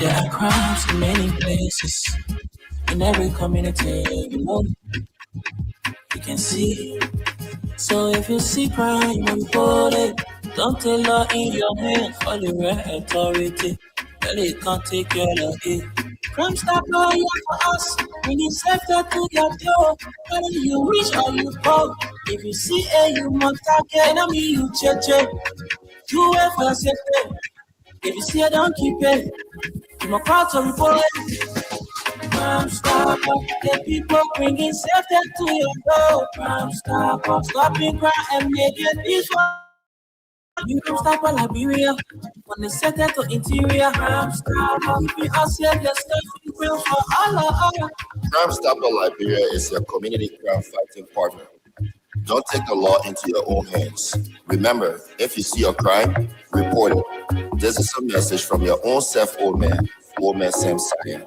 There are crimes in many places, in every community, you can see. So if you see crime, report it. Don't take law in your hands for the real authority. Really can't take care of it. Crime stop law here for us. We need safety to your door. Whether you reach or you fall. If you see a you must target enemy, you check. You wait for safety. If you see it, don't keep it. I'm a proud to report it. Crime Stopper, the people bringing safety to your door. Crime Stopper, stopping crime and making peaceful. You Crime Stopper Liberia, from the center to interior. Crime Stopper, keeping us safe, let's stay real for all of us. Crime Stopper Liberia is your community crime fighting partner. Don't take the law into your own hands. Remember, if you see a crime, report it. This is a message from your own self, Old Man Sam Sayan.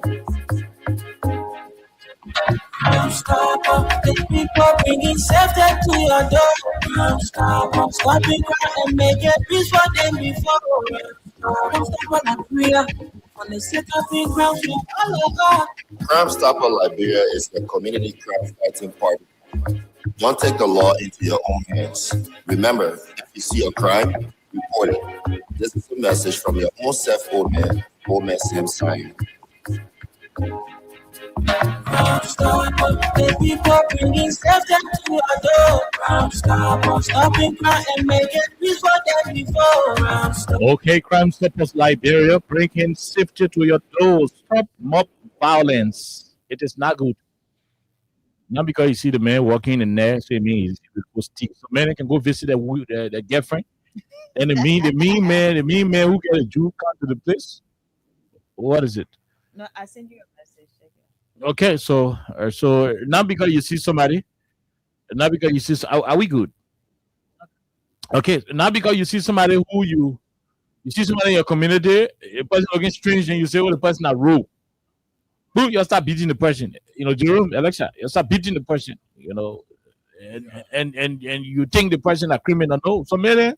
Crime Stopper, the people bringing safety to your door. Crime Stopper, stopping crime and making peace for them before. Crime Stopper Liberia, on the set of the ground for all of us. Crime Stopper Liberia is the community crime fighting partner. Don't take the law into your own hands. Remember, if you see a crime, report it. This is a message from your own self, Old Man Sam Sayan. Crime Stopper, the people bringing safety to your door. Crime Stopper, stopping crime and making peace for them before. Crime Stopper. Okay, Crime Stoppers Liberia, bringing safety to your door. Stop mob violence. It is not good. Not because you see the man walking in there, so it means he's so man can go visit their girlfriend. And the mean man who get a Jew come to the place. What is it? No, I sent you a message. Okay, so not because you see somebody, not because you see. Are we good? Okay, not because you see somebody who you see somebody in your community, a person looking strange, and you say, "Oh, the person are rude." Boom, you start beating the person. Jerome, Alexa, you start beating the person. And you think the person a criminal. No, some men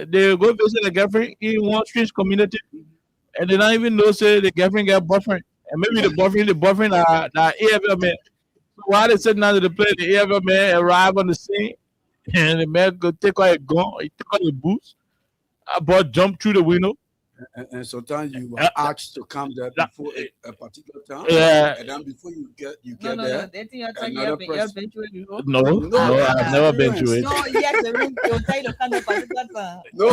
they go visit a girlfriend in one strange community, and they don't even know say the girlfriend got boyfriend, and maybe the boyfriend are AFL man. So while they sitting down to the plane, the AFL man arrive on the scene, and the man go take out a gun, he take out the boots, but jump through the window. And sometimes you were asked to come there before a particular time. Yeah. And then before you get No, there, they think you're talking another about person- been to it before. No, I've never been to it. No, yes, they'll tell you to come to particular time. no,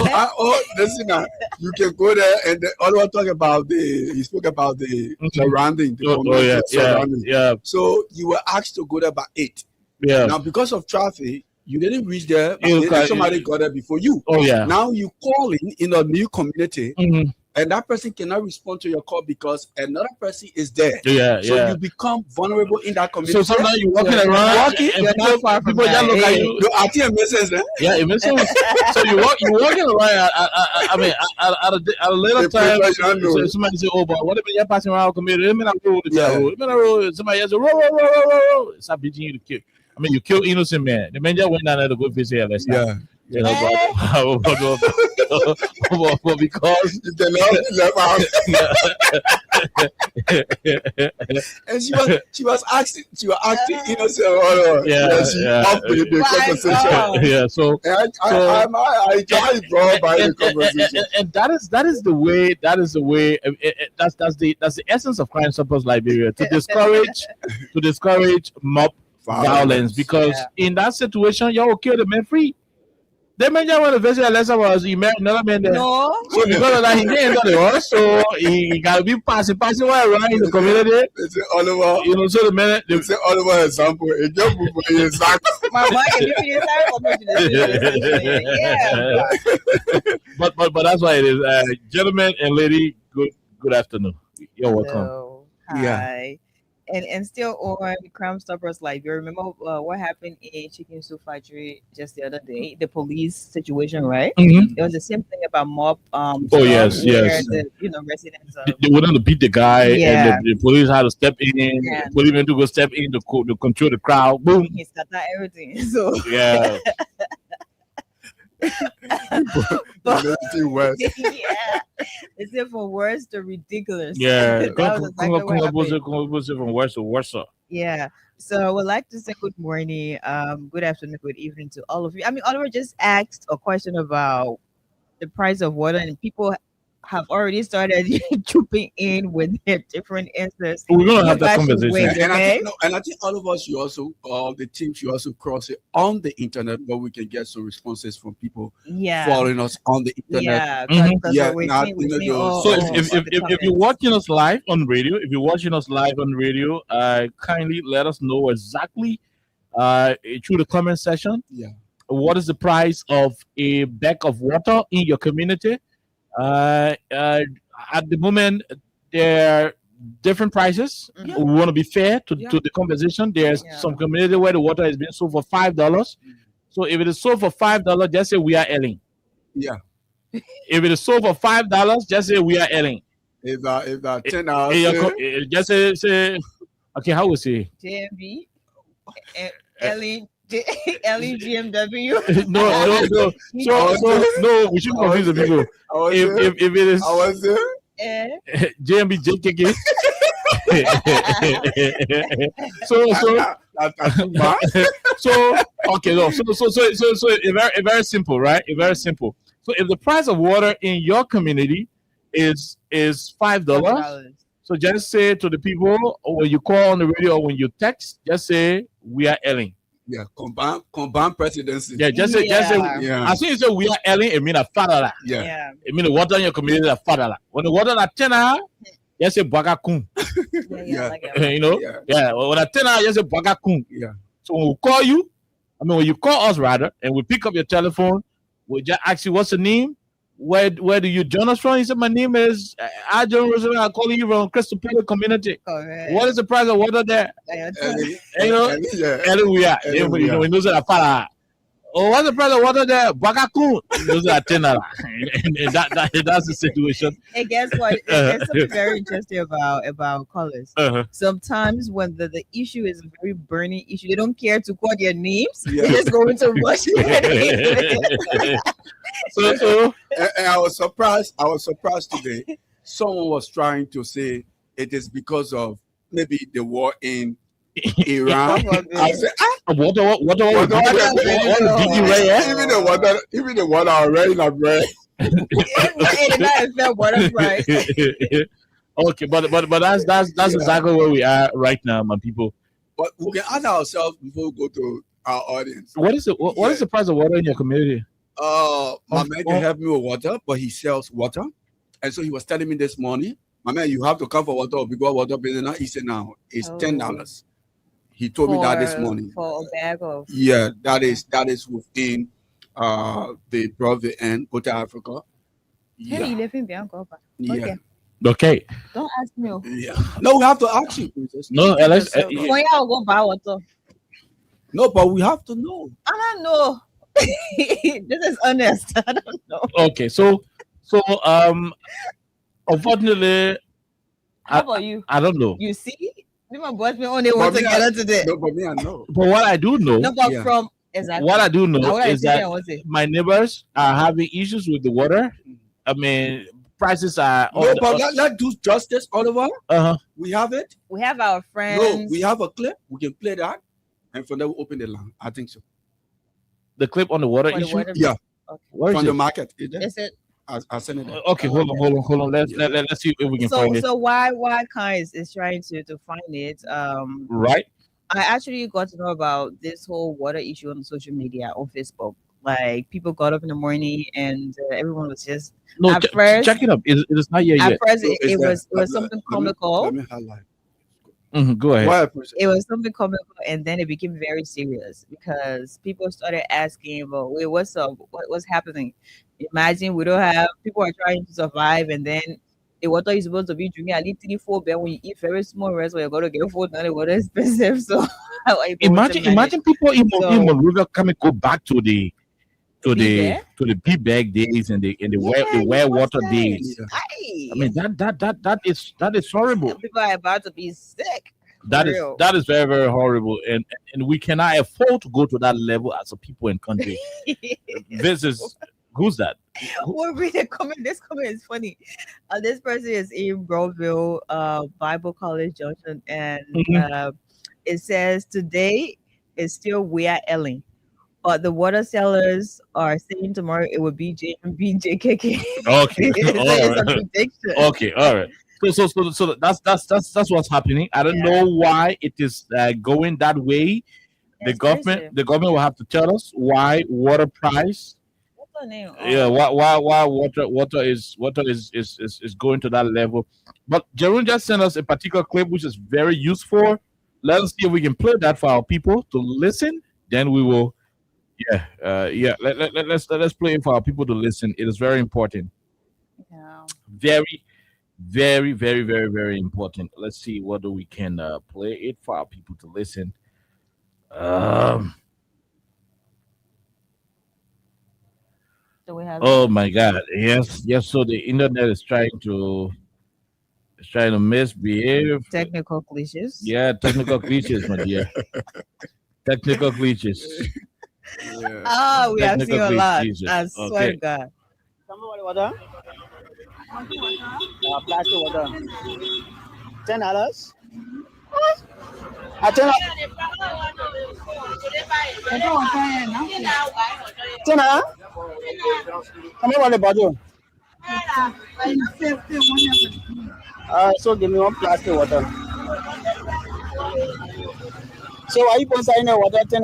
listen now. You can go there and the other one talk about he spoke about the surrounding. The community surrounding. yeah. So you were asked to go there by 8. Yeah. Now because of traffic, you didn't reach there. Okay. Somebody got there before you. Oh yeah. Now you call in a new community, Mhm. and that person cannot respond to your call because another person is there. Yeah, So yeah. you become vulnerable in that community. So sometimes you're walking around, and people just look at you. No, I think it makes sense. Yeah, it makes sense. So you're walking around. I mean, at a later The time, professional. so somebody say, "Oh, but what if you're passing around community? Let me not roll the Yeah. road. Let me not roll." Somebody else say, "Roll." Stop beating you to kill. I mean, you kill innocent man. The man just went down there to go visit Alexa. Yeah. You know, but because You cannot be left out. And she was acting innocent. She off the conversation. yeah, so And I enjoy it, bro, by the conversation. and that is the way that's the essence of Crime Stoppers Liberia, to discourage mob violence, because in that situation you will kill the man free. The man just want to visit Alexa was he married another man there. No. So because of that, he didn't enter the horse, so he got to be passing around in the community. They say Oliver. So the man, They say Oliver example. It just move for you exactly. My wife, if you decide for me to yeah. but that's why it is. Gentlemen and lady, good afternoon. You're welcome. So, Yeah. hi. And still on Crime Stoppers Liberia, remember what happened in Chicken Soup Factory just the other day? The police situation, right? Mhm. It was the same thing about mob. Oh, yes, where yes. The residents. They wanted to beat the guy, Yeah. and the police had to step in. Yeah. The policemen to go step in to control the crowd. Boom. He scattered everything. So Yeah. Anything worse. yeah, the it from worse to ridiculous. Yeah, That was exactly what happened. from worse to worse. Yeah. So I would like to say good morning, good afternoon, good evening to all of you. I mean, Oliver just asked a question about the price of water, and people have already started trooping in with their different answers. We're gonna You have that guys should conversation. wait, And I okay? think no, and I think all of us should also, all the team should also cross it on the internet, where we can get some responses from people Yeah. following us on the internet. Yeah. Mhm. Because Yeah, we're not, seeing, you know, we're seeing those- So all if the you're comments. watching us live on radio, kindly let us know exactly through the comment section Yeah. what is the price of a bag of water in your community. At the moment, there are different prices. Mhm. We want to be fair to Yeah. the conversation. There's Yeah. some community where the water is being sold for $5. So if it is sold for $5, just say we are Elling. Yeah. If it is sold for $5, just say we are Elling. If that 10 hours, Just say okay, how we say? JMB, Ellie GMW. No. So we shouldn't confuse the people. I was there. If it is I was there. JMB JKK. so That's too much. so okay, no. So a very simple, right? A very simple. So if the price of water in your community is $5, so just say to the people, or when you call on the radio or when you text, just say we are Elling. Yeah, combined presidency. Yeah, just say Yeah. as soon as you say we are Elling, it means a father. Yeah. Yeah. It means the water in your community is a father. When the water at 10 hours, just say Bagakun. Yeah. Like it. You know? Yeah. Yeah, when at 10 hours, just say Bagakun. Yeah. So when we call you, when you call us rather, and we pick up your telephone, we just ask you what's the name, where do you join us from? He said, my name is John Roosevelt. I'm calling you from Crystal Pele community. Correct. What is the price of water there? Ellie, You know, yeah. and we are. And we You know, are. we know that para. Oh, what's the price of water there? Bagakun. Those are 10 naira. And that's the situation. And guess what? There's something very interesting about colors. Uh-huh. Sometimes when the issue is a very burning issue, they don't care to call their names. Yeah. They just go into rush. so And I was surprised today. Someone was trying to say it is because of maybe the war in Iran. I said, water, even the water already not bread. Okay, but that's exactly where we are right now, my people. But we can ask ourselves before we go to our audience. What is the price of water in your community? My man can help me with water, but he sells water. And so he was telling me this morning, my man, you have to come for water because water business. He said now it's $10. He told me that this morning. For a bag of Yeah, that is within the Brother and Outer Africa. Hey, Yeah. you live in Bianca. Yeah. Okay. Don't ask me. Yeah. No, we have to ask you, Princess. No, Alex. When y'all go buy water. No, but we have to know. I don't know. This is honest. I don't know. Okay, so unfortunately, How about you? I don't know. You see? Me, my boyfriend only want But me, together today. No, but me, I know. But what I do know, No, but Yeah. from exactly. what I do know What I is see that there was it. my neighbors are having issues with the water. I mean, prices are. No, but let's do justice, Oliver. Uh-huh. We have it. We have our friends. No, we have a clip. We can play that. And from there, we open the line. I think so. The clip on the water For the issue. water. Yeah. Where is From the it? market. Is there? Is it? I'll send it there. Okay, hold on. Let's see if we can find it. So why Kai is trying to find it. Right. I actually got to know about this whole water issue on social media on Facebook. Like people got up in the morning and everyone was just No, At first- check it up. It is not here at yet. first So it is was that- something let me- comical. Let me highlight. Go ahead. Why, Princess? It was something comical and then it became very serious because people started asking, well, wait, what's up? What's happening? Imagine we don't have people are trying to survive and then the water is supposed to be drinking at least 3-4 but when you eat very small rest you're gonna get food now the water is expensive. So Imagine people in So- Monrovia coming go back to the Big big bag days and the Yeah, where what's water that? days. Aye. I mean that is horrible. People are about to be sick. That is real. very, very horrible, and we cannot afford to go to that level as a people and country. This is Who's that? We'll read the comment. This comment is funny. This person is in Groveville, Bible College Junction, and it says today is still we are Ellen, but the water sellers are saying tomorrow it will be JKK. Okay, It's a prediction. Okay, all right. So that's what's happening. I don't know why it is going that way. The government will have to tell us why water price. What's her name? Yeah, why water is going to that level. But Jerome just sent us a particular clip which is very useful. Let us see if we can play that for our people to listen. Then we will, let's play it for our people to listen. It is very important. Yeah. Very, very, very, very, very important. Let's see whether we can play it for our people to listen. So we have. Oh my God! Yes. So the internet is trying to misbehave. Technical glitches. Yeah, technical glitches, my dear. Technical glitches. Yeah. We have seen a lot. I swear to God. Somebody water? Plastic water. $10. $10. How much the bottle? So give me one plastic water. So why you put in the water $10?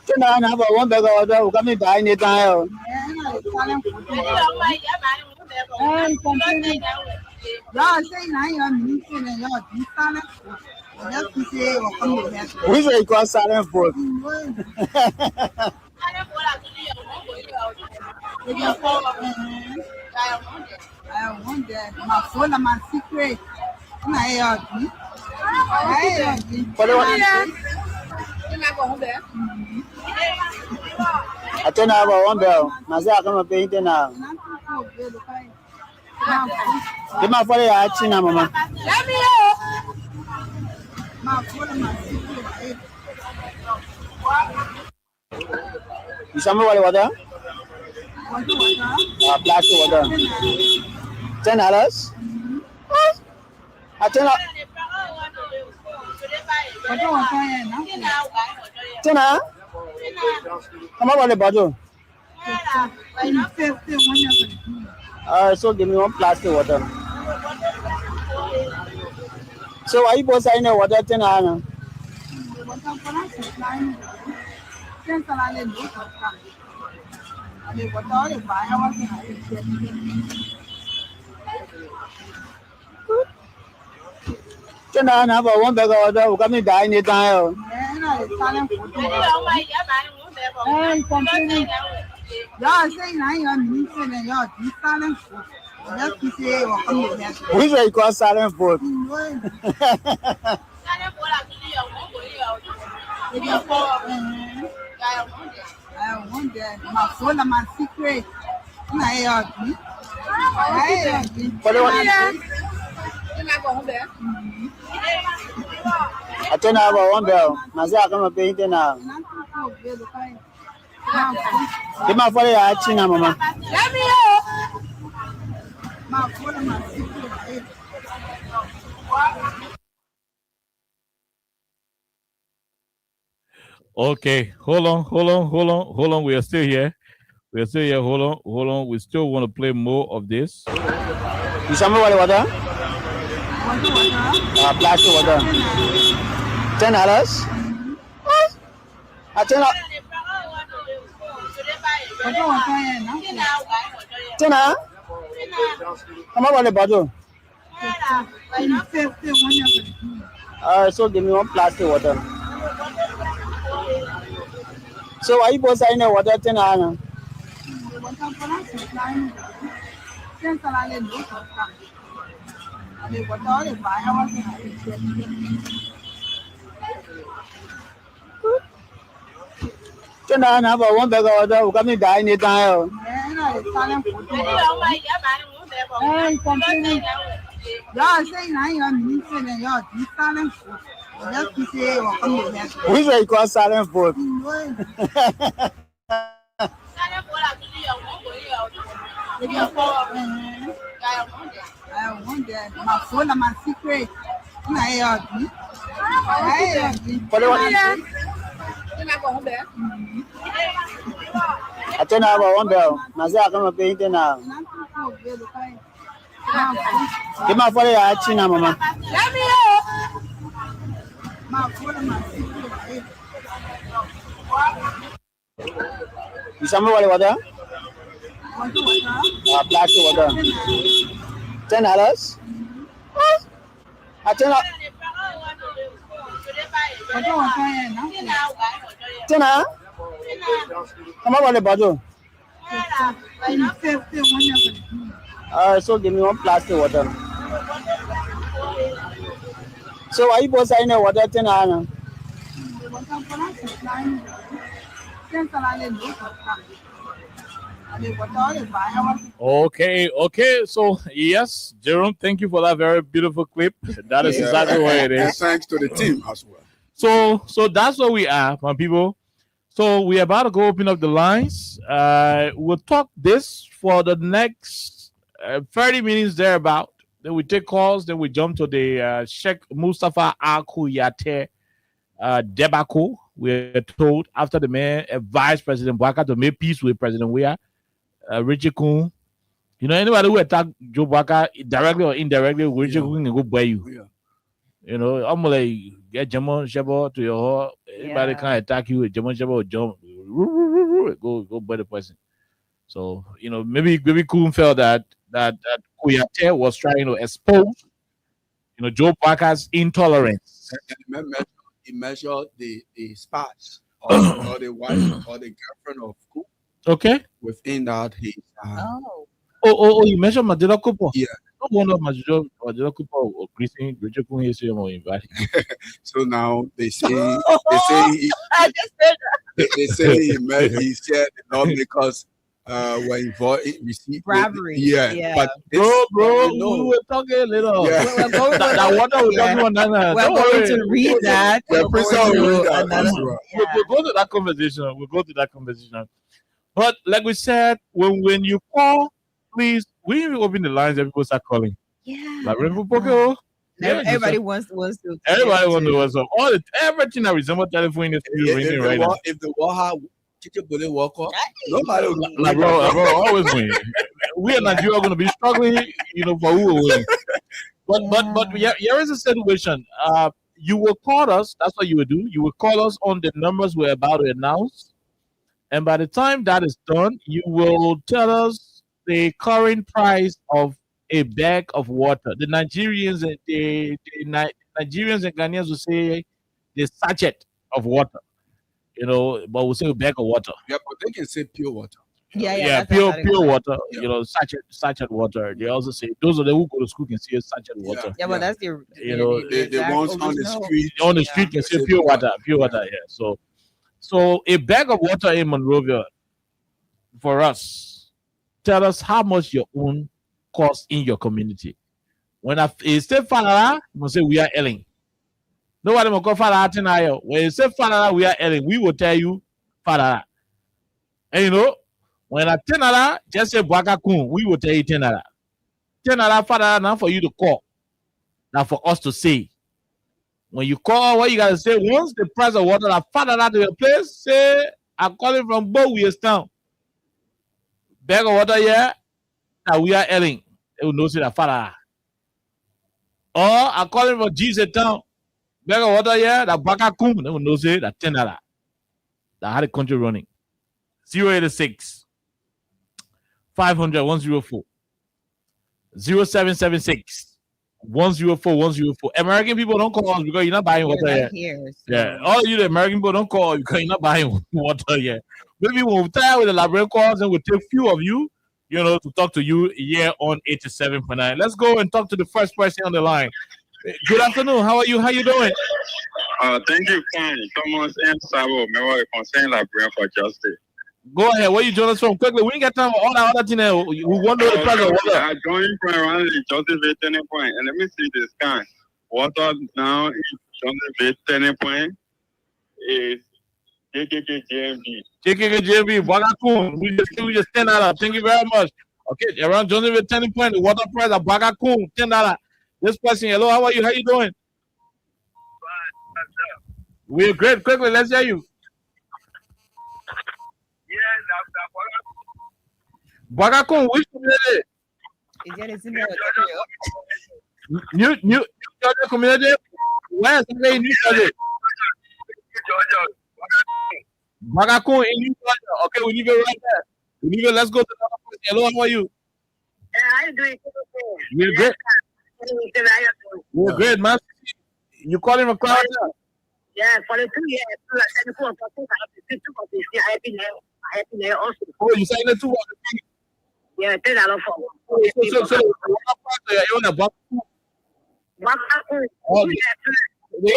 $10 have one bag of water. We come buy anytime. We say you silent food. I want that. My phone and my secret. I turn over one bell. I say I come pay it now. Give my father a china, mama. My phone and my secret. You show me what water? Plastic water. $10. $10. $10. How much the bottle? So give me one plastic water. So why you both saying the water $10? $10 have one bag of water. We come die anytime. Y'all saying I am missing and y'all do silent food. Just to say, or come with that. We say you silent food. I want that. My phone and my secret. I turn over one bell. I say I come pay it now. Give my father a china, mama. My phone and my secret. Okay, hold on. We are still here. Hold on. We still want to play more of this. You show me what water? Plastic water. $10. $10. $10. How much the bottle? So give me one plastic water. So why you both saying the water $10? $10 have one bag of water. We come die anytime. know, the silent photo. Hey, complaining. Y'all saying I am missing and y'all do silent photo. Just to say, or come with that. Which way you call silent vote? I want that. My phone and my secret. For the one, I turn out one bell. Now say I come up painting now. Give my father a china, mama. Let me know. My phone and my secret. You saw me what water? Plastic water. $10. I turn out. $10. Come on, the bottle. So give me one plastic water. So are you both saying the water $10? Okay. So yes, Jerome, thank you for that very beautiful clip. That is exactly what it And is. thanks to the team as well. So that's where we are, my people. So we're about to go open up the lines. We'll talk this for the next 30 minutes thereabout. Then we take calls. Then we jump to the Sheikh Mustafa Al-Kuyate debacle. We're told after the man advised President Bouaka to make peace with President Weah, Richie Kun. You know, anybody who attack Joe Bouaka directly or indirectly, Richie Kun can go buy you. Yeah. You know, I'm like, get Jamon Shebo to your heart. Anybody Yeah. can attack you with Jamon Shebo or jump. Go by the person. So, you know, maybe Kun felt that Kuyate was trying to expose, you know, Joe Bouaka's intolerance. And he measured the spots or the wife or the girlfriend of Cook. Okay. Within that, he You mentioned Madela Cooper. Yeah. No wonder Madela Cooper or Christine Richard Kun is invited. So now they say he, I just said that. they say he shared the lawmakers were involved in received Bribery. Yeah. But Bro, no. we were talking a little. Yeah. We're going That water was talking on that. we're going to read that. We're We're going read to that another- as well. yeah. We'll go to that conversation. But like we said, when you call, please, we even open the lines and people start calling. Yeah. Like Rainbow Poco. Everybody wants to. Everybody wants to know what's up. Everything that resembles telephone is ringing right now. If the war had Chicken Bullet walk up, nobody will Like, bro, always win. We in Nigeria are going to be struggling, you know, for who will win. But here is a situation. You will call us. That's what you will do. You will call us on the numbers we're about to announce. And by the time that is done, you will tell us the current price of a bag of water. The Nigerians and Nigerians and Ghanaians will say the sachet of water. You know, but we'll say a bag of water. Yeah, but they can say pure water. Yeah, that's pure how they call it. water. Yeah. You know, sachet water. They also say those of them who go to school can say sachet water. Yeah, but that's You know, The exact ones on the original. street. On the street can say pure water. Yeah. So a bag of water in Monrovia for us. Tell us how much your own cost in your community. When you say Falala, you say we are Ellen. Nobody will call Falala tonight. When you say Falala, we are Ellen. We will tell you Falala. And you know, when I $10, just say Bouaka Kun, we will tell you $10. $10 Falala now for you to call. Now for us to say. When you call, what you gotta say, once the price of water are $5 to your place, say I'm calling from Bowies Town. Bag of water here, that we are Ellen. They will know say that $5. Or I'm calling from Jesus Town. Bag of water here, that Bouaka Kun, they will know say that $10. That had the country running. 086 500 104 0776 104 104. American people don't call us because you're not buying water We're here. not here, so- Yeah, all you the American people don't call because you're not buying water yet. Maybe when we tie with the library calls and we'll take few of you, you know, to talk to you here on 87.9. Let's go and talk to the first person on the line. Good afternoon. How are you? How you doing? Thank you, fine. Thomas M. Sabo, member of the Concerned Librarian for Justice. Go ahead. Where you join us from? Quickly. We ain't got time for all that other thing. We want to know the price of water. I joined from around the Joseph Bay turning point, and let me see the scan. Water now is Joseph Bay turning point is JKK JMB. JKK JMB, Bagakun. We just $10. Thank you very much. Okay, around Joseph Bay turning point, the water price of Bagakun, $10. This person, hello, how are you? How you doing? We're great. Quickly, let's hear you. Bagakun, which community? New Georgia community? Where is it in New Georgia? Bagakun in New Georgia. Okay, we leave it right there. We leave it. Let's go to the other person. Hello, how are you? How you doing? We're great. We're great, man. You calling from Cloud? Yeah, for the 2 years, also. Oh, you saying the two? Yeah, $10 for. So you're on a Bagakun. They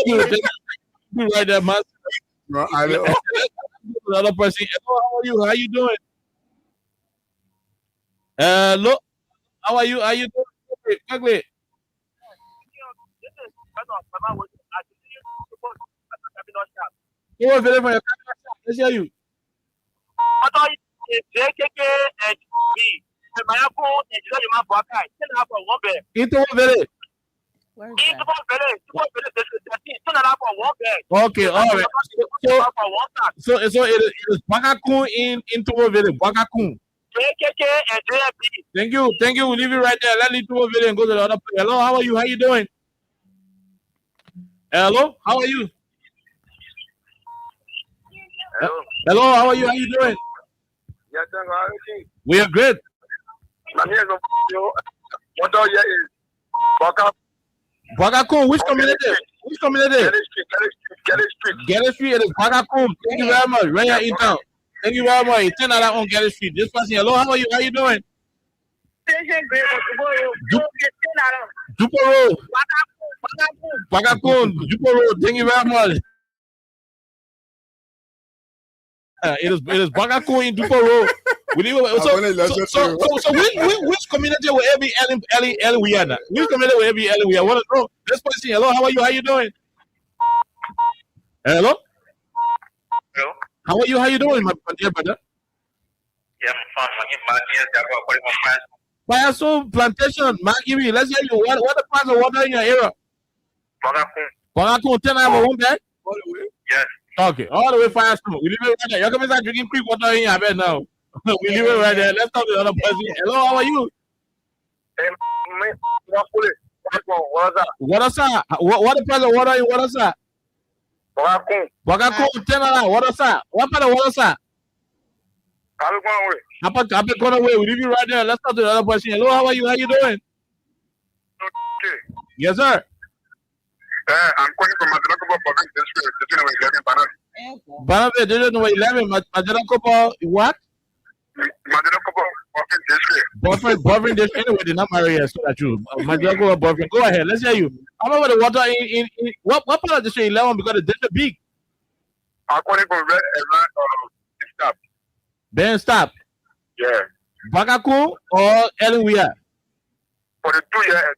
do right there, man. No, I don't. Another person. Hello, how are you? How you doing? Hello, how are you? How you doing? Quickly. You available for your camera? Let's hear you. Into village. Okay, all right. So it is Bagakun into village. Bagakun. Thank you. We'll leave it right there. Let's leave to video and go to the other place. Hello, how are you? How you doing? Hello, how are you? Hello, how are you? How you doing? We are great. Bagakun, which community? Which community? Galley Street. It is Bagakun. Thank you very much. Right here in town. Thank you very much. $10 on Galley Street. This person, hello, how are you? How you doing? Dupo Road. Bagakun, Dupo Road. Thank you very much. It is Bagakun in Dupo Road. So which community will be Ellen Wiana? Which community will be Ellen Wiana? What is wrong? This person, hello, how are you? How you doing? Hello? Hello? How are you? How you doing, my dear brother? Yeah, I'm fine. Payaso Plantation, Magiri, let's hear you. What the price of water in your area? Bagakun, 10 hours one bag? Yes. Okay, all the way Payaso. We leave it right there. You're going to start drinking quick water in your bed now. We leave it right there. Let's talk to the other person. Hello, how are you? What is that? What the price of water in what is that? Bagakun, 10 hours. What is that? What part of what is that? I've been going away. We leave you right there. Let's talk to the other person. Hello, how are you? How you doing? Okay. Yes, sir. I'm calling from Madanakopo Province District, Banave, district number 11. Madanakopo, what? Madanakopo Province District. Boyfriend, district. Anyway, they're not married yet, so that's true. Madanakopo boyfriend. Go ahead. Let's hear you. How about the water in what part of district 11? Because the district big. I'm calling from Red Stop. Ben stop. Yeah. Bagakun or Ellenwea? For the 2 years,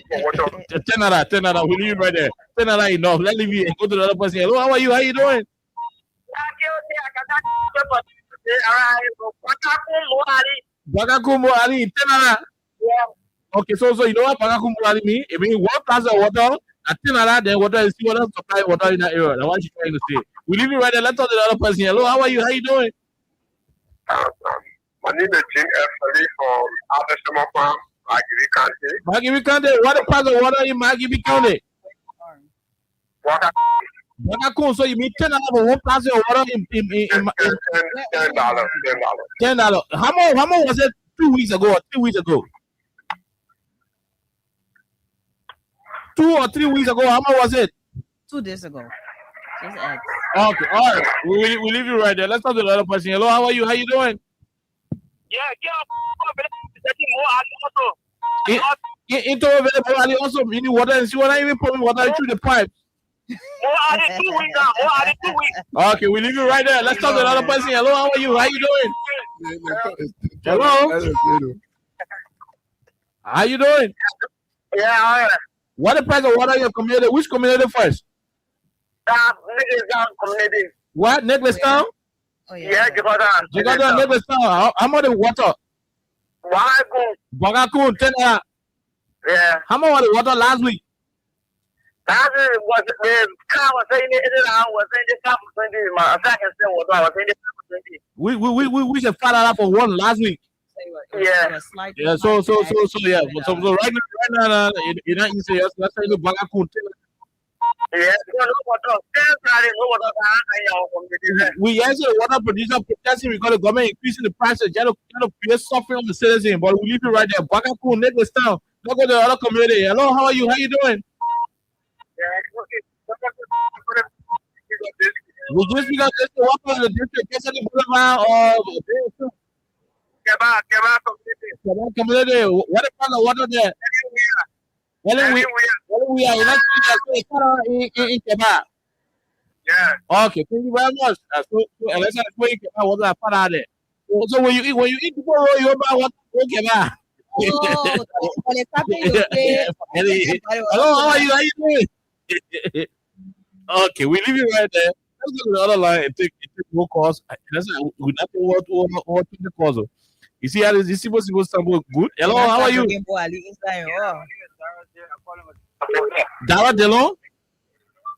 $10. We leave you right there. $10 enough. Let's leave you and go to the other person. Hello, how are you? How you doing? Bagakun Moali, $10. Yeah. Okay, so you know what Bagakun Moali mean? It means 1 glass of water at $10, then water is still supply water in that area. That's what she's trying to say. We leave you right there. Let's talk to the other person. Hello, how are you? How you doing? My name is Jim F. Ali from Adesema Farm, Magibi County. Magibi County, what the price of water in Magibi County? Bagakun, so you mean $10 for 1 glass of water in $10. How much was it 2 weeks ago or 3 weeks ago? 2 or 3 weeks ago, how much was it? 2 days ago. Just ask. Okay, all right. We leave you right there. Let's talk to the other person. Hello, how are you? How you doing? Into available also meaning water and see what I even put water through the pipes. More are the 2 weeks now. More are the 2 weeks. Okay, we leave you right there. Let's talk to another person. Hello, how are you? How you doing? Hello. How you doing? Yeah, all right. What the price of water in your community? Which community first? Niggas down community. What? Necklace Town? Oh, Yeah, Jakarta. Jakarta, Necklace Town. How much the water? Bagaku, 10 naira. Yeah. How much was the water last week? Last week was the car was saying it was saying the car was 20. My second still was I was saying the car was 20. We should find out for one last week. Yeah. Yeah, so yeah. So right now, you know, you say let's say the Bagaku. Yeah, we actually water producer protesting because the government increasing the prices. They don't pay suffering on the citizen, but we leave it right there. Bagaku, Necklace Town. Don't go to the other community. Hello, how are you? How you doing? We just because this is what the district gets the boulevard or community. What about the water there? We are in Quebec. Yeah. Okay, thank you very much. So let's explain what I found out there. So when you eat tomorrow, you about what Quebec. Hello, how are you? How you doing? Okay, we leave it right there. Let's go to the other line and take more calls. We not what the calls. You see how this supposed to good? Hello, how are you? Dara Delon?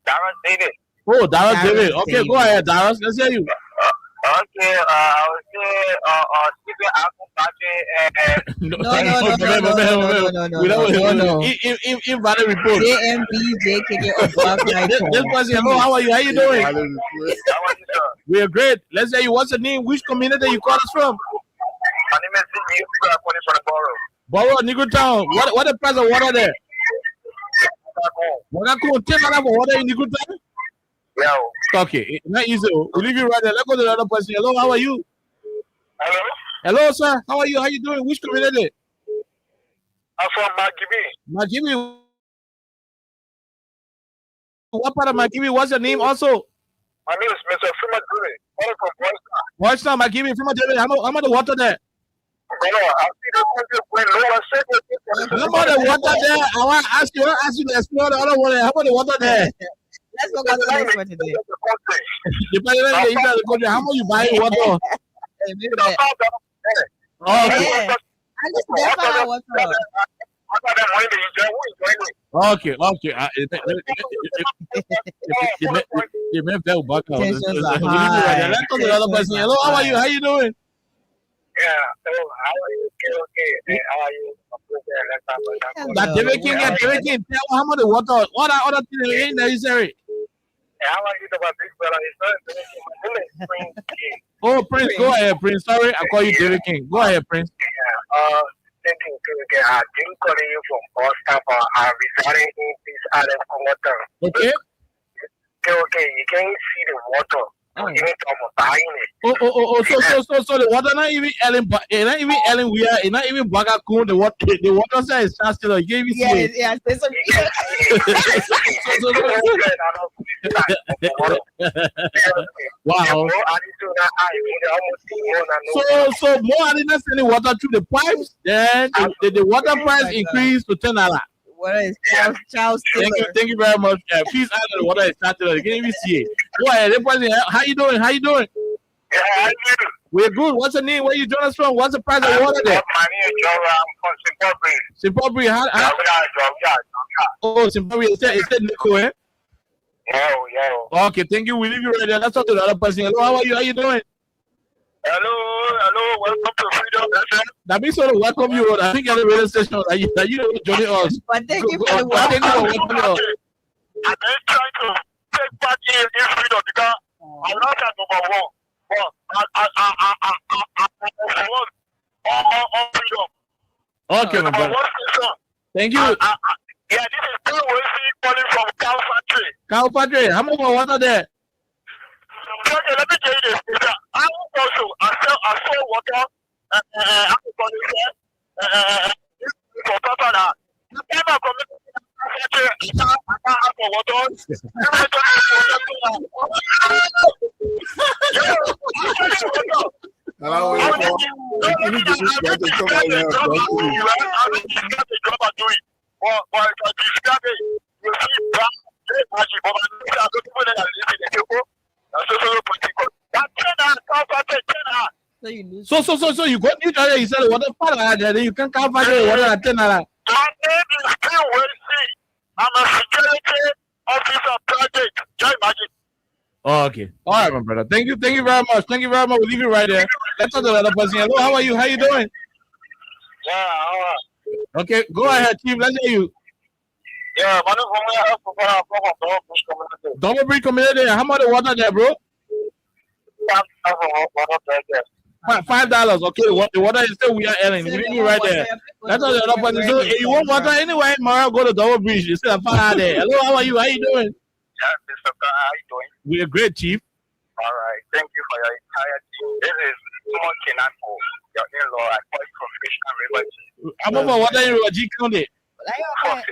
Dara David. Oh, Dara David. Okay, go ahead, Dara. Let's hear you. Okay, I would say No. Invalid report. This person, hello, how are you? How you doing? We are great. Let's say you. What's the name? Which community you call us from? My name is Sidney. I'm calling from the borough. Borough, Negro Town. What the price of water there? Wagaku, $10 for water in Negro Town? Yo. Okay, not easy. We'll leave you right there. Let's go to the other person. Hello, how are you? Hello? Hello, sir. How are you? How you doing? Which community? I'm from Makibi. Makibi. What part of Makibi? What's your name also? My name is Mr. Fuma Dure. I'm from What's now, Makibi? Fuma Dure. How much the water there? How about the water there? I want to ask you to explore the other water. How about the water there? Let's go to the next one today. Depending on the country, how much you buy water? Okay. Okay. You may feel back out. Let's go to the other person. Hello, how are you? How you doing? Yeah, how are you? Okay. How are you? That David King, tell how much the water, what are other things ain't necessary? How are you about this brother? Oh, Prince, go ahead, Prince. Sorry, I call you David King. Go ahead, Prince. Yeah, thank you. I'm calling you from Boston. I'm residing in this island of water. Okay. Okay, you can see the water. Oh, so the water not even Ellen, we are not even Bagaku. The water side is chancellor. You can't even see it. Wow. So more than sending water through the pipes, then the water price increased to $10. What is Charles Taylor? Thank you very much. Please add the water is chancellor. You can't even see it. Go ahead. How you doing? Yeah, I do. We're good. What's your name? Where you join us from? What's the price of water there? My name is Joe. I'm from Zimbabwe. Zimbabwe. Oh, Zimbabwe. Is that Nico, eh? Yo. Okay, thank you. We leave you right there. Let's talk to the other person. Hello, how are you? How you doing? Hello. Welcome to Freedom FM. That means sort of welcome you. I think at the radio station that you know joining us. But thank you for the welcome. I'm trying to take part in Freedom because I'm not at number one. Okay, my brother. Thank you. Yeah, this is Paul calling from Cow Factory. Cow Factory, how much water there? Okay, let me tell you this. I sell water. For So you got you tell you said what the fuck then you can come back what at 10 naira. I'm a security officer project. Can you imagine? Oh, okay. All right, my brother. Thank you very much. We'll leave it right there. Let's talk to the other person. Hello, how are you? How you doing? Yeah, okay, go ahead, Chief. Let's hear you. Yeah, Double Bridge community. How much the water there, bro? $5. Okay, the water is still we are earning. Leave me right there. That's all the other person. So if you want water anyway, Mara, go to Double Bridge. You still have fire there. Hello, how are you? How you doing? Yeah, Mr. Carr, how you doing? We are great, Chief. All right. Thank you for your entire team. This is Simon Kenan for your in-law. I call you from Fisher River. I'm over water in River G County. 2 for 15.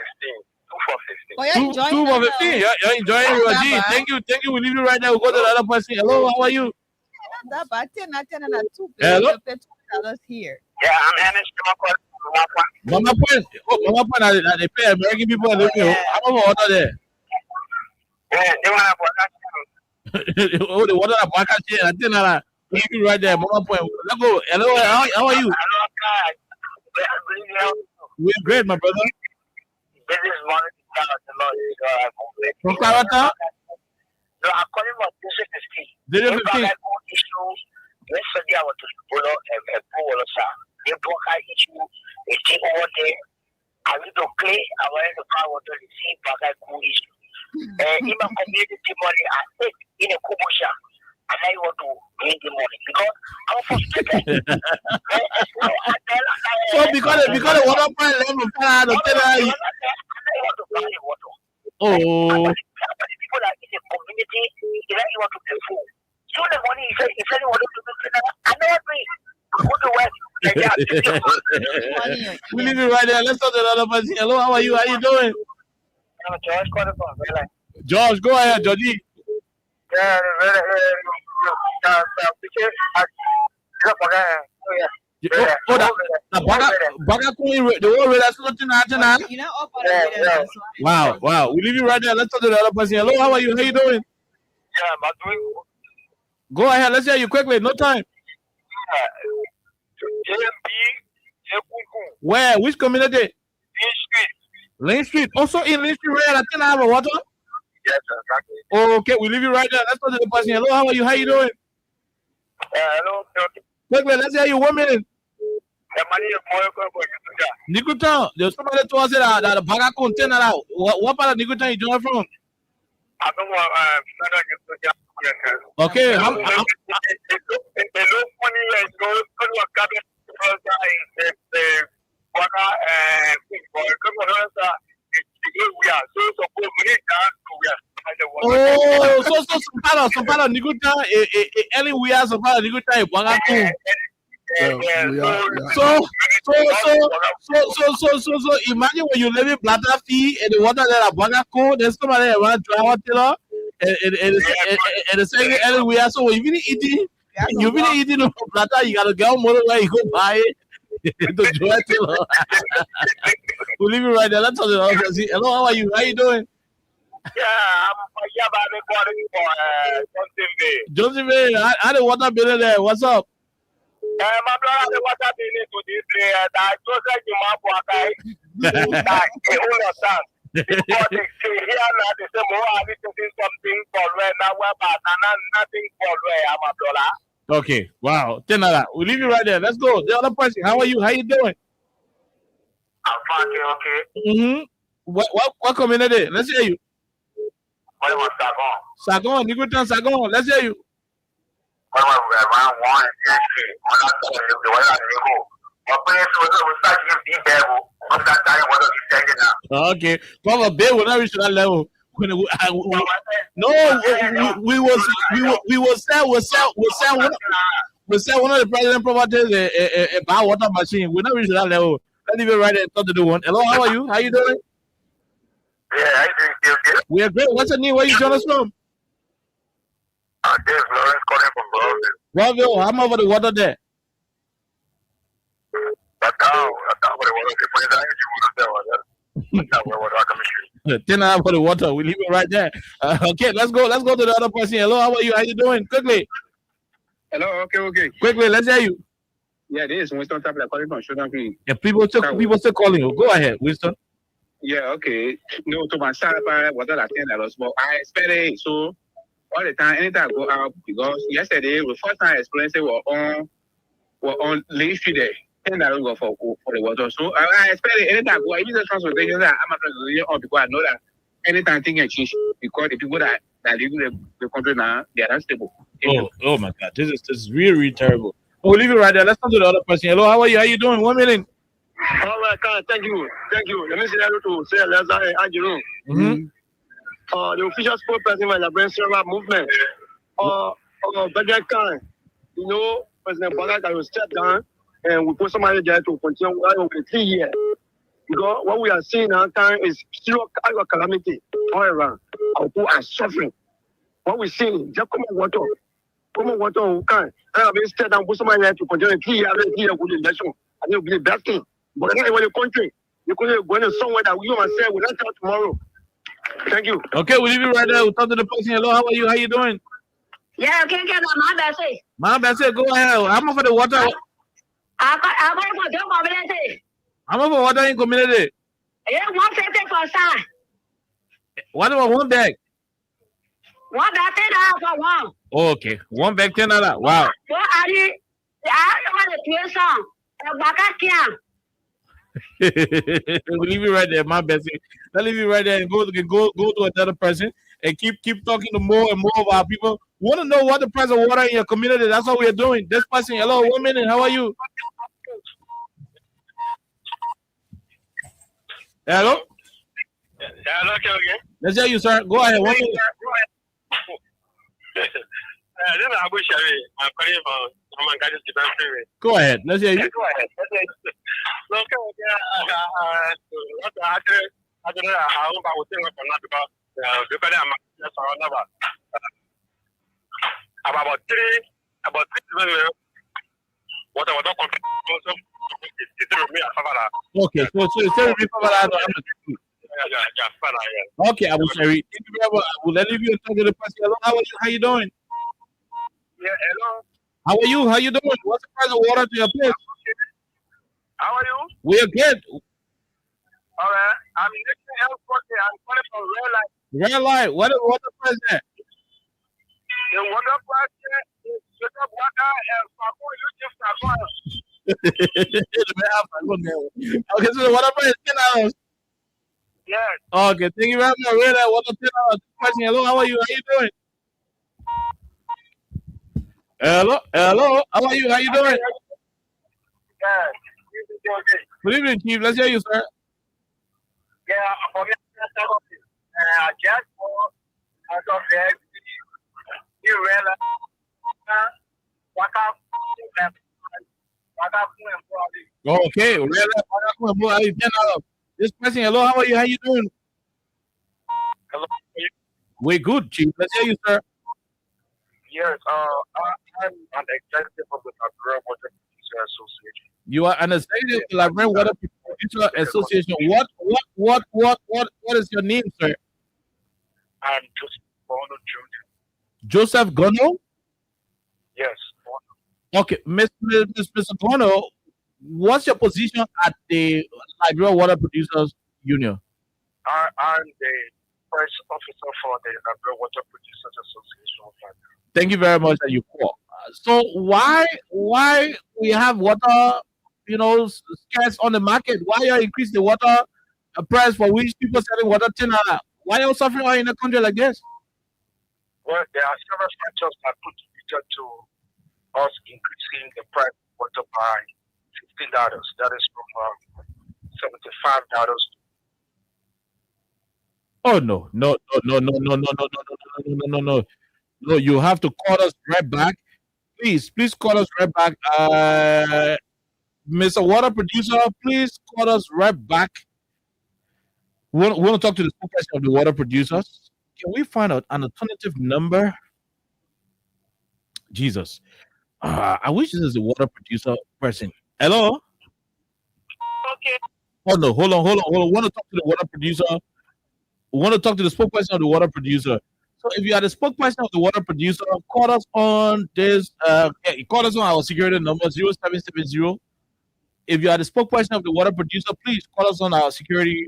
2 for 15. You're enjoying River G. Thank you. We leave you right now. We'll go to the other person. Hello, how are you? Hello? $2 here. Yeah, I'm Ernest. Mama Point. They pay American people. I'm over water there. Yeah, they want to oh, the water at Bakachi. I think I'll leave you right there. Mama Point. Let's go. Hello, how are you? We're great, my brother. This is one from Clarata? No, I'm calling for District 15. Yesterday, I was to follow a pool, sir. They broke out issue, a team over there. I need to play. I wanted to power to receive back a cool issue. In my community money, I take in a Kubusha. And I want to bring the money because I'm frustrated. So because the water point level fell out of the oh. People that in the community, they like you want to pay for. So the money he said he wanted to do I never pay. We leave it right there. Let's talk to the other person. Hello, how are you? How you doing? George, George, go ahead, Georgie. Yeah, the whole red that's looking at you. Wow. We leave you right there. Let's talk to the other person. Hello, how are you? How you doing? Yeah, I'm doing. Go ahead. Let's hear you quickly. No time. Where? Which community? Lane Street. Also in Lane Street, I think I have a water. Yes, exactly. Okay, we leave you right there. Let's talk to the person. Hello, how are you? How you doing? Hello. Quickly, let's hear you 1 minute. Nikutan, there's somebody told us that the Baga container out. What part of Nikutan you join from? I don't want okay, oh, so some part of Nikutan, any we are some part of Nikutan, Baga. So imagine when you live in Plata Fee and the water there at Bagaco, there's somebody around Travatilla and the second anywhere. So when you've been eating no Plata, you gotta go more where you go buy it to Travatilla. We'll leave it right there. Let's talk to the other. Hello, how are you? How you doing? Yeah, I'm Johnson Bay. How the water bill there? What's up? My brother, the water business to this day, that Joseph Jimabo, that the whole of time. Because they say here now, they say, more I need to do something for where now, but nothing for where I'm a brother. Okay, wow. We'll leave you right there. Let's go. The other person, how are you? How you doing? I'm fine, okay. Mm-hmm. What community? Let's hear you. What was Sagon, Nikutan Sagon. Let's hear you. Okay, Papa Bay will not reach that level. We will sell one of the president properties a bar water machine. We'll not reach that level. Let's leave it right there and talk to the one. Hello, how are you? How you doing? Yeah, I think okay. We are great. What's your name? Where you join us from? This Lawrence calling from Brownsville. Bravo. I'm over the water there. But now, for the water, people in the energy, 10 hours for the water. We leave it right there. Okay, let's go. Let's go to the other person. Hello, how are you? How you doing? Quickly. Hello, okay. Quickly, let's hear you. Yeah, this is Winston Tabla calling from Sugar Creek. Yeah, people still calling you. Go ahead, Winston. Yeah, okay. No, to my side, what I think that was, but I expect it. So all the time, anytime I go out, because yesterday, the first time I experienced it, we're on Lake Street there. $10 go for the water. So I expect it anytime I go. I use the transportation that I'm a transportation on because I know that anytime things can change because the people that live in the country now, they are not stable. Oh my God, this is really terrible. We'll leave it right there. Let's come to the other person. Hello, how are you? How you doing? 1 minute. all right, thank you. Let me say hello to say Lazar and the official spokesperson for the Brainstorm movement. President Khan, President Barack will step down and we put somebody there to continue over 3 years. Because what we are seeing now is still a calamity all around. Our people are suffering. What we see, just come on water, who can. And we step down, put somebody there to continue 3 years with the election. And it will be the best thing. But not even the country. You could go to somewhere that you myself will not tell tomorrow. Thank you. Okay, we'll leave it right there. We'll talk to the person. Hello, how are you? How you doing? Yeah, okay, my best. My best, go ahead. I'm over the water. I'm over water in community. Yeah, 150 for sir. What about one bag? One bag $10 for one. Oh, okay, one bag $10. Wow. What are you? I don't want to play song. We'll leave it right there, my best. Let's leave it right there and go to another person and keep talking to more and more of our people. We want to know what the price of water in your community. That's what we are doing. This person, hello, 1 minute. How are you? Hello? Hello, okay. Let's hear you, sir. Go ahead. 1 minute. This is Abu Shari. I'm calling from Manga's Defense Freeway. Go ahead. Let's hear you. Go ahead. About three what I was not okay, so it's very okay, Abu Shari. Thank you very much. Let leave you and talk to the person. Hello, how are you? How you doing? Yeah, hello. How are you? How you doing? What's the price of water to your place? How are you? We are good. All right. I'm Nixon Health. I'm calling from Red Light. Red Light. What is water price there? The water price is water and okay, so the water price is $10. Yes. Okay, thank you very much. Red Light, water $10. Question. Hello, how are you? How you doing? Hello, how are you? How you doing? Yeah. Good evening, Chief. Let's hear you, sir. Yeah, for me, just for out of there, you realize okay, Red Light, $10. This person, hello, how are you? How you doing? Hello. We're good, Chief. Let's hear you, sir. Yes, I'm an executive of the Labrador Water Producer Association. You are an executive of the Labrador Water Producer Association. What is your name, sir? I'm Joseph Gono Jr. Joseph Gono? Yes. Okay, Mr. Gono, what's your position at the Labrador Water Producers Union? I'm the press officer for the Labrador Water Producers Association. Thank you very much that you call. So why we have water, scarce on the market? Why are increasing the water price for which people selling water $10? Why are you suffering in a country like this? Well, there are several factors that contributed to us increasing the price of water by $15. That is from $75. Oh no! No, you have to call us right back. Please call us right back. Mr. Water Producer, please call us right back. We want to talk to the spokesperson of the water producers. Can we find out an alternative number? Jesus. I wish this is the water producer person. Hello? Okay. Oh no, hold on. We want to talk to the water producer. We want to talk to the spokesperson of the water producer. So if you are the spokesperson of the water producer, call us on this. Call us on our security number 0770. If you are the spokesperson of the water producer, please call us on our security.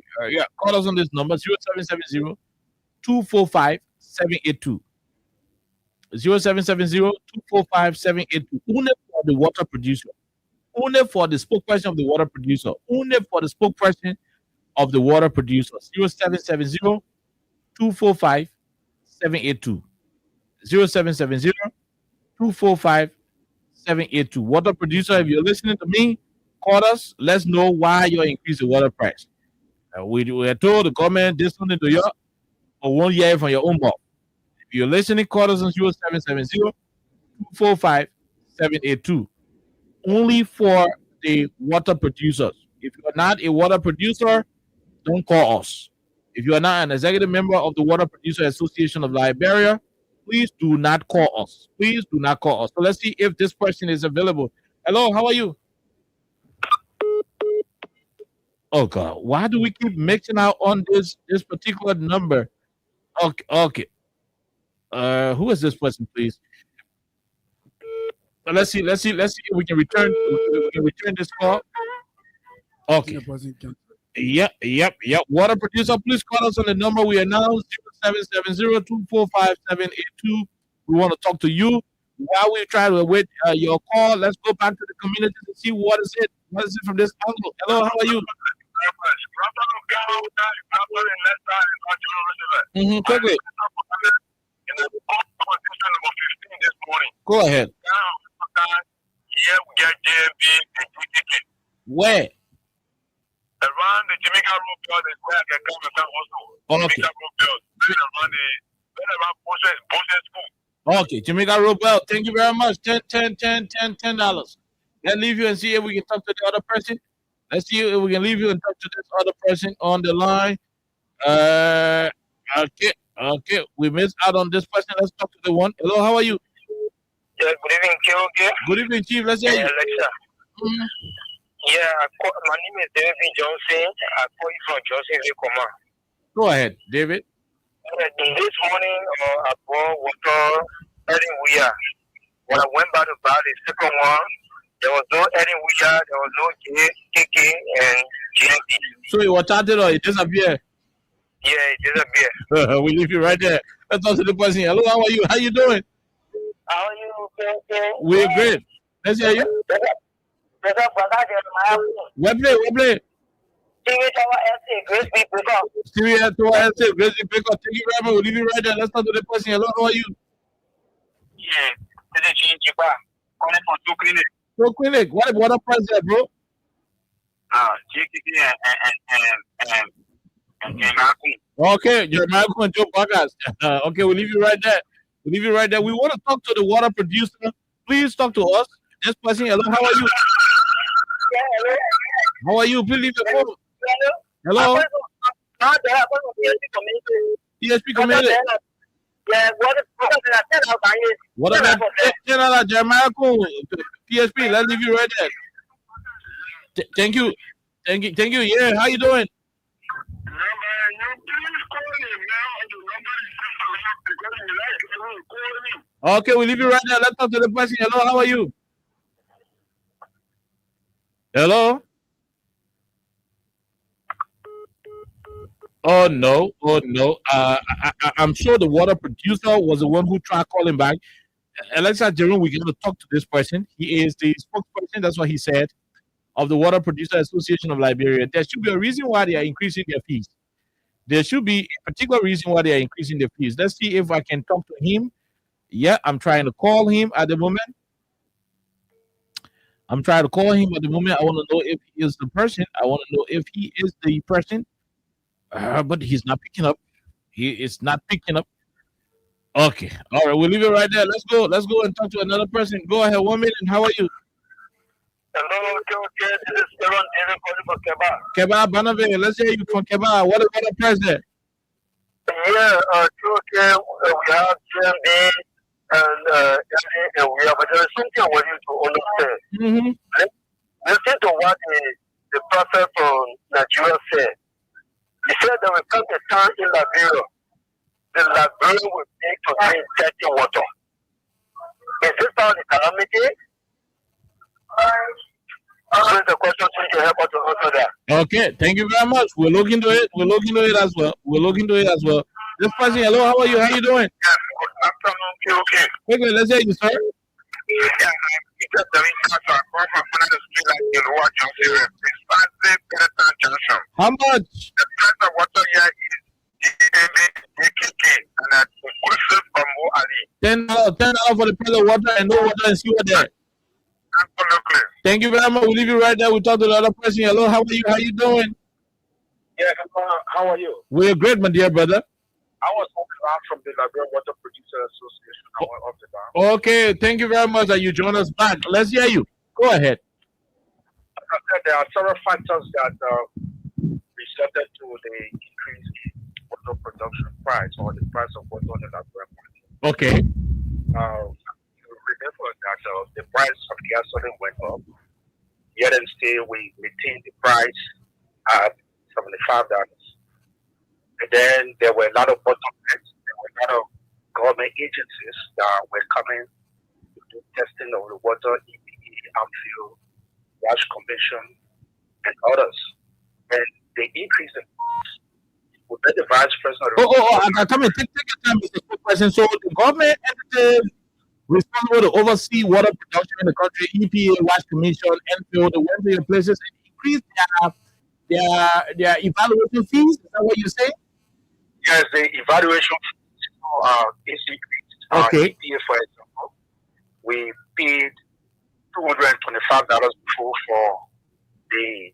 Call us on this number 0770 245 782. 0770 245 782. Only for the water producer. Only for the spokesperson of the water producer. Only for the spokesperson of the water producer. 0770 245 782. 0770 245 782. Water producer, if you're listening to me, call us. Let's know why you're increasing the water price. We are told the government did something to you, or won't hear it from your own mouth. If you're listening, call us on 0770 245 782. Only for the water producers. If you're not a water producer, don't call us. If you are not an executive member of the Water Producer Association of Liberia, please do not call us. Please do not call us. So let's see if this person is available. Hello, how are you? Oh God, why do we keep mixing out on this particular number? Okay. Who is this person, please? Let's see if we can return this call. Okay. Yep. Water producer, please call us on the number we announced 0770 245 782. We want to talk to you. While we try to wait your call, let's go back to the community to see what is it from this angle. Hello, how are you? Quickly. Go ahead. Where? Around the Jamaica Road Belt is where I can come and also. Okay. Jamaica Road Belt. Around Boston School. Okay, Jamaica Road Belt. Thank you very much. $10. Let's leave you and see if we can talk to the other person. Let's see if we can leave you and talk to this other person on the line. Okay. We missed out on this person. Let's talk to the one. Hello, how are you? Yeah, good evening, Chief. Good evening, Chief. Let's hear you. Alexa. Yeah, my name is David Johnson. I call you from Johnson Command. Go ahead, David. This morning, I bought water anywhere. When I went back to buy the second one, there was no anywhere, there was no KK and GMP. So it was started or it disappeared? Yeah, it disappeared. We leave you right there. Let's talk to the person. Hello, how are you? How you doing? How are you? Okay. We're great. Let's hear you. What play? Stevie Tower SA, Grace B. Baker. Stevie Tower SA, Grace B. Baker. Thank you very much. We'll leave you right there. Let's talk to the person. Hello, how are you? Yeah, this is Chinchipa. Calling from Two Clinic. Two Clinic. What water price there, bro? JKK and Marco. Okay, Jeremiah and Joe Vargas. Okay, we'll leave you right there. We want to talk to the water producer. Please talk to us. This person, hello, how are you? Yeah, hello. How are you? Please leave your phone. Hello? PSP community. Yeah, what about Jeremiah PSP? Let's leave you right there. Thank you. Yeah, how you doing? Okay, we'll leave you right there. Let's talk to the person. Hello, how are you? Hello? Oh no. I'm sure the water producer was the one who tried calling back. Alexa Jerome, we're going to talk to this person. He is the spokesperson, that's what he said, of the Water Producer Association of Liberia. There should be a reason why they are increasing their fees. There should be a particular reason why they are increasing their fees. Let's see if I can talk to him. Yeah, I'm trying to call him at the moment. I want to know if he is the person. But he's not picking up. He is not picking up. Okay. All right. We'll leave it right there. Let's go and talk to another person. Go ahead. 1 minute. How are you? Hello, okay. This is Aaron David calling from Keba. Keba, Banave, let's hear you from Keba. What the price there? Yeah, okay. We have GMB and we have, but there is something I want you to understand. Listen to what the prophet from Nigeria said. He said there will come a time in Liberia. The Liberian will need to drink dirty water. Is this how the calamity? Answer the question so you help us to answer that. Okay, thank you very much. We'll look into it. We'll look into it as well. This person, hello, how are you? How you doing? Yes, good afternoon. Okay. Okay, let's hear you, sir. Yeah, because the research I come from the street like in Roa Junction, precisely Peloton Junction. How much? The price of water here is DKK, and that's inclusive from Mo Ali. $10 for the price of water and no water and sewer there. Absolutely. Thank you very much. We'll leave you right there. We'll talk to the other person. Hello, how are you? How you doing? Yeah, how are you? We're great, my dear brother. I was from the Liberian Water Producer Association. I went off the ground. Okay, thank you very much that you joined us back. Let's hear you. Go ahead. As I said, there are several factors that resulted to the increase in water production price or the price of water on the Liberian market. Okay. You remember that the price of gasoline went up. Yet and still, we maintained the price at $75. And then there were a lot of bottlenecks. There were a lot of government agencies that were coming to do testing of the water, EPA, AMFIL, Wash Commission, and others. And they increased the price. We met the vice president. I come in. Take your time, Mr. Spokesperson. So the government entity responsible to oversee water production in the country, EPA, Wash Commission, AMFIL, they went to your places and increased their evaluation fees. Is that what you're saying? Yes, the evaluation is increased. Okay. EPA, for example, we paid $225 before for the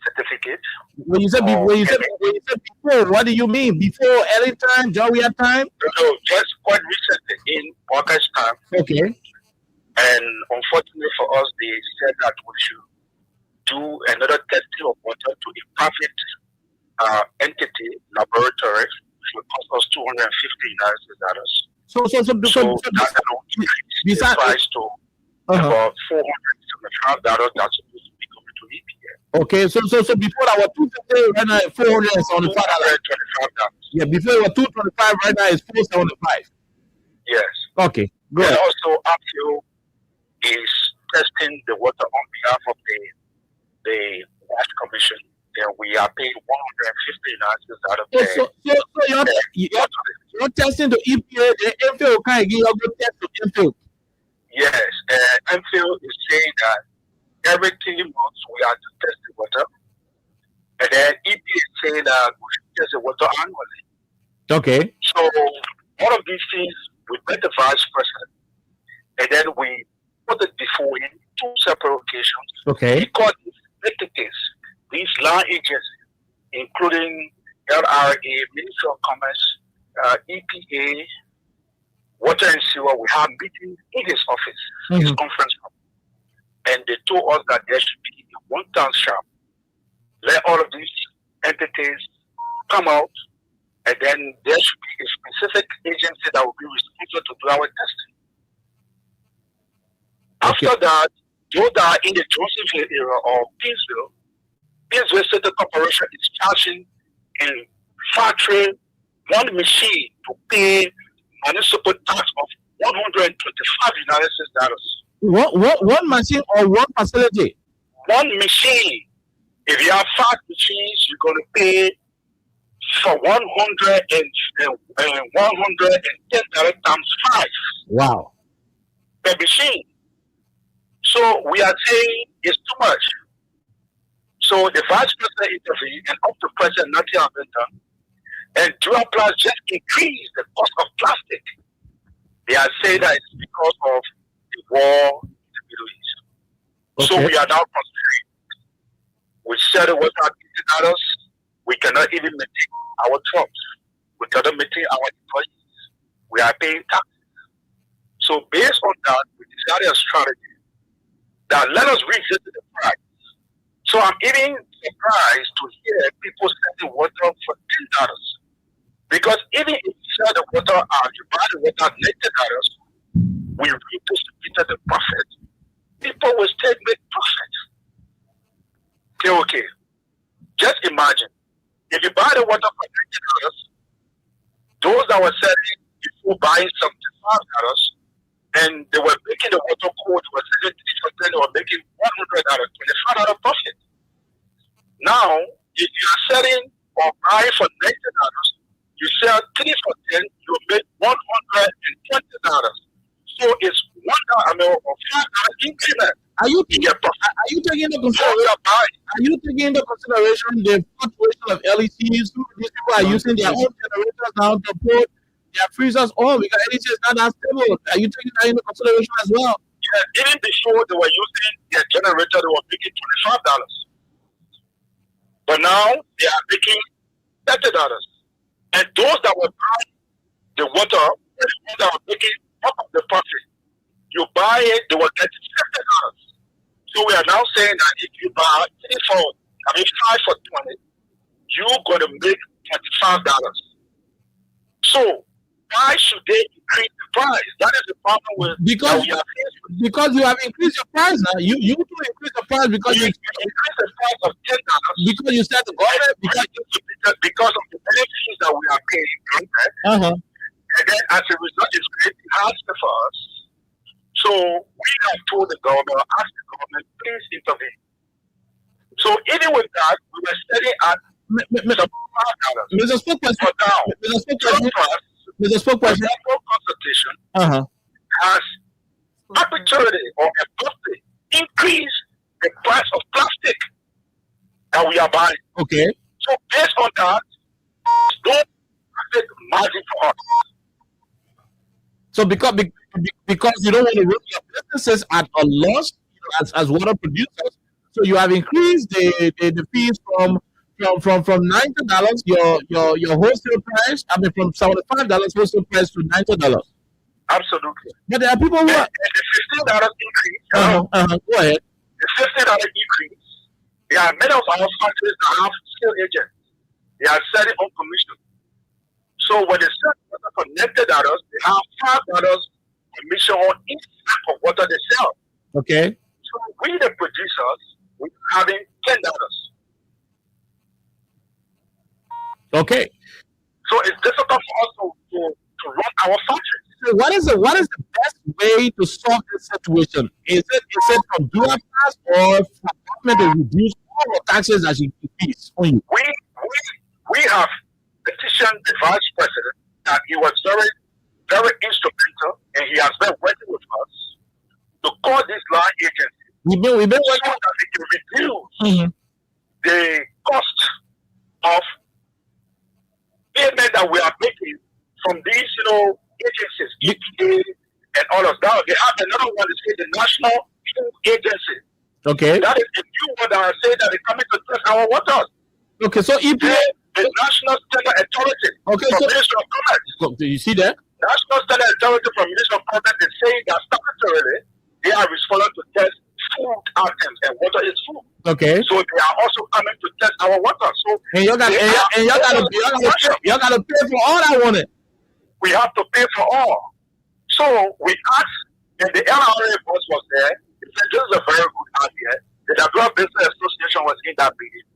certificate. When you said before, what do you mean? Before any time, Jawia time? No, just quite recently in August time. Okay. And unfortunately for us, they said that we should do another testing of water to a private entity laboratory, which will cost us $250. So that's an increase in price to about $475 that's supposed to be coming to EPA. Okay, so before that was $250, right now it's $475. Yeah, before it was $225, right now it's $475. Yes. Okay, good. And also, AMFIL is testing the water on behalf of the Wash Commission, and we are paying $150 out of So you're testing the EPA, the AMFIL can't give you a good test to AMFIL. Yes, and AMFIL is saying that every 3 months we have to test the water, and then EPA is saying that we should test the water annually. Okay. So all of these things, we met the vice president, and then we put it before him 2 separate occasions. Okay. Because these entities, these land agencies, including LRA, Ministry of Commerce, EPA, Water and Sewer, we have meetings in his office, his conference room. And they told us that there should be a one-town shop. Let all of these entities come out, and then there should be a specific agency that will be responsible to do our testing. After that, those that are in the Johnsonville area or Pittsville State Corporation is charging a factory one machine to pay municipal tax of $125. One machine or one facility? One machine. If you have 5 machines, you're going to pay for $110 times 5. Wow. Per machine. So we are saying it's too much. So the vice president intervened, and up to present, nothing has been done. And Duraplast just increased the cost of plastic. They are saying that it's because of the war in the Middle East. Okay. So we are now considering. We said it was not $50. We cannot even maintain our jobs. We cannot maintain our employees. We are paying taxes. So based on that, we decided a strategy that let us revisit the price. So I'm even surprised to hear people selling water for $10. Because even if you sell the water out, you buy the water at $90, we redistributed the profit. People will still make profit. Okay. Just imagine, if you buy the water for $90, those that were selling before buying $75, and they were making the water cold, they were selling 3 for $10, they were making $100, $25 profit. Now, if you are selling or buying for $90, you sell 3 for $10, you make $120. So it's $1 or $5 increment. Are you taking into consideration the fluctuation of LECs? Some of these people are using their own generators now to put their freezers on because LEC is not that stable. Are you taking that into consideration as well? Yeah, even before they were using their generator, they were making $25. But now they are making $30. And those that were buying the water, the ones that were making half of the profit, you buy it, they were getting $50. So we are now saying that if you buy 5 for 20, you're going to make $25. So why should they increase the price? That is the problem with because you have increased your price now. You do increase the price because you increase the price of $10 because you said the government because of the benefits that we are paying. And then as a result, it's creating hardship for us. So we have told the government, asked the government, please intervene. So even with that, we were steady at Mr. Spokesperson, Mr. Spokesperson, consultation has arbitrarily or abruptly increased the price of plastic that we are buying. Okay. So based on that, no profit margin for us. So because you don't want to run your businesses at a loss as water producers, so you have increased the fees from $90 your wholesale price. I mean from $75 wholesale price to $90. Absolutely. But there are people who are the $15 increase. Go ahead. The $15 increase. There are many of our factories that have skill agents. They are selling on commission. So when they sell water for $90, they have $5 commission on each type of water they sell. Okay. So we the producers, we're having $10. Okay. So it's difficult for us to run our factories. So what is the best way to solve this situation? Is it from dual tax or for government to reduce all the taxes as you increase on you? We have petitioned the vice president that he was very, very instrumental and he has been working with us to call this line agency. We've been working so that we can reduce the cost of payment that we are making from these, agencies, EPA and all of that. They have another one, it's called the National Food Agency. Okay. That is a new one that I say that they're coming to test our waters. Okay, so EPA, the National Standard Authority from Ministry of Commerce. Do you see that? National Standard Authority from Ministry of Commerce is saying that statutorily they are responsible to test food items and water is food. Okay. So they are also coming to test our water. So y'all gotta pay for all I wanted. We have to pay for all. So we asked, and the LRA boss was there. He said this is a very good idea. The Nigeria Business Association was in that meeting,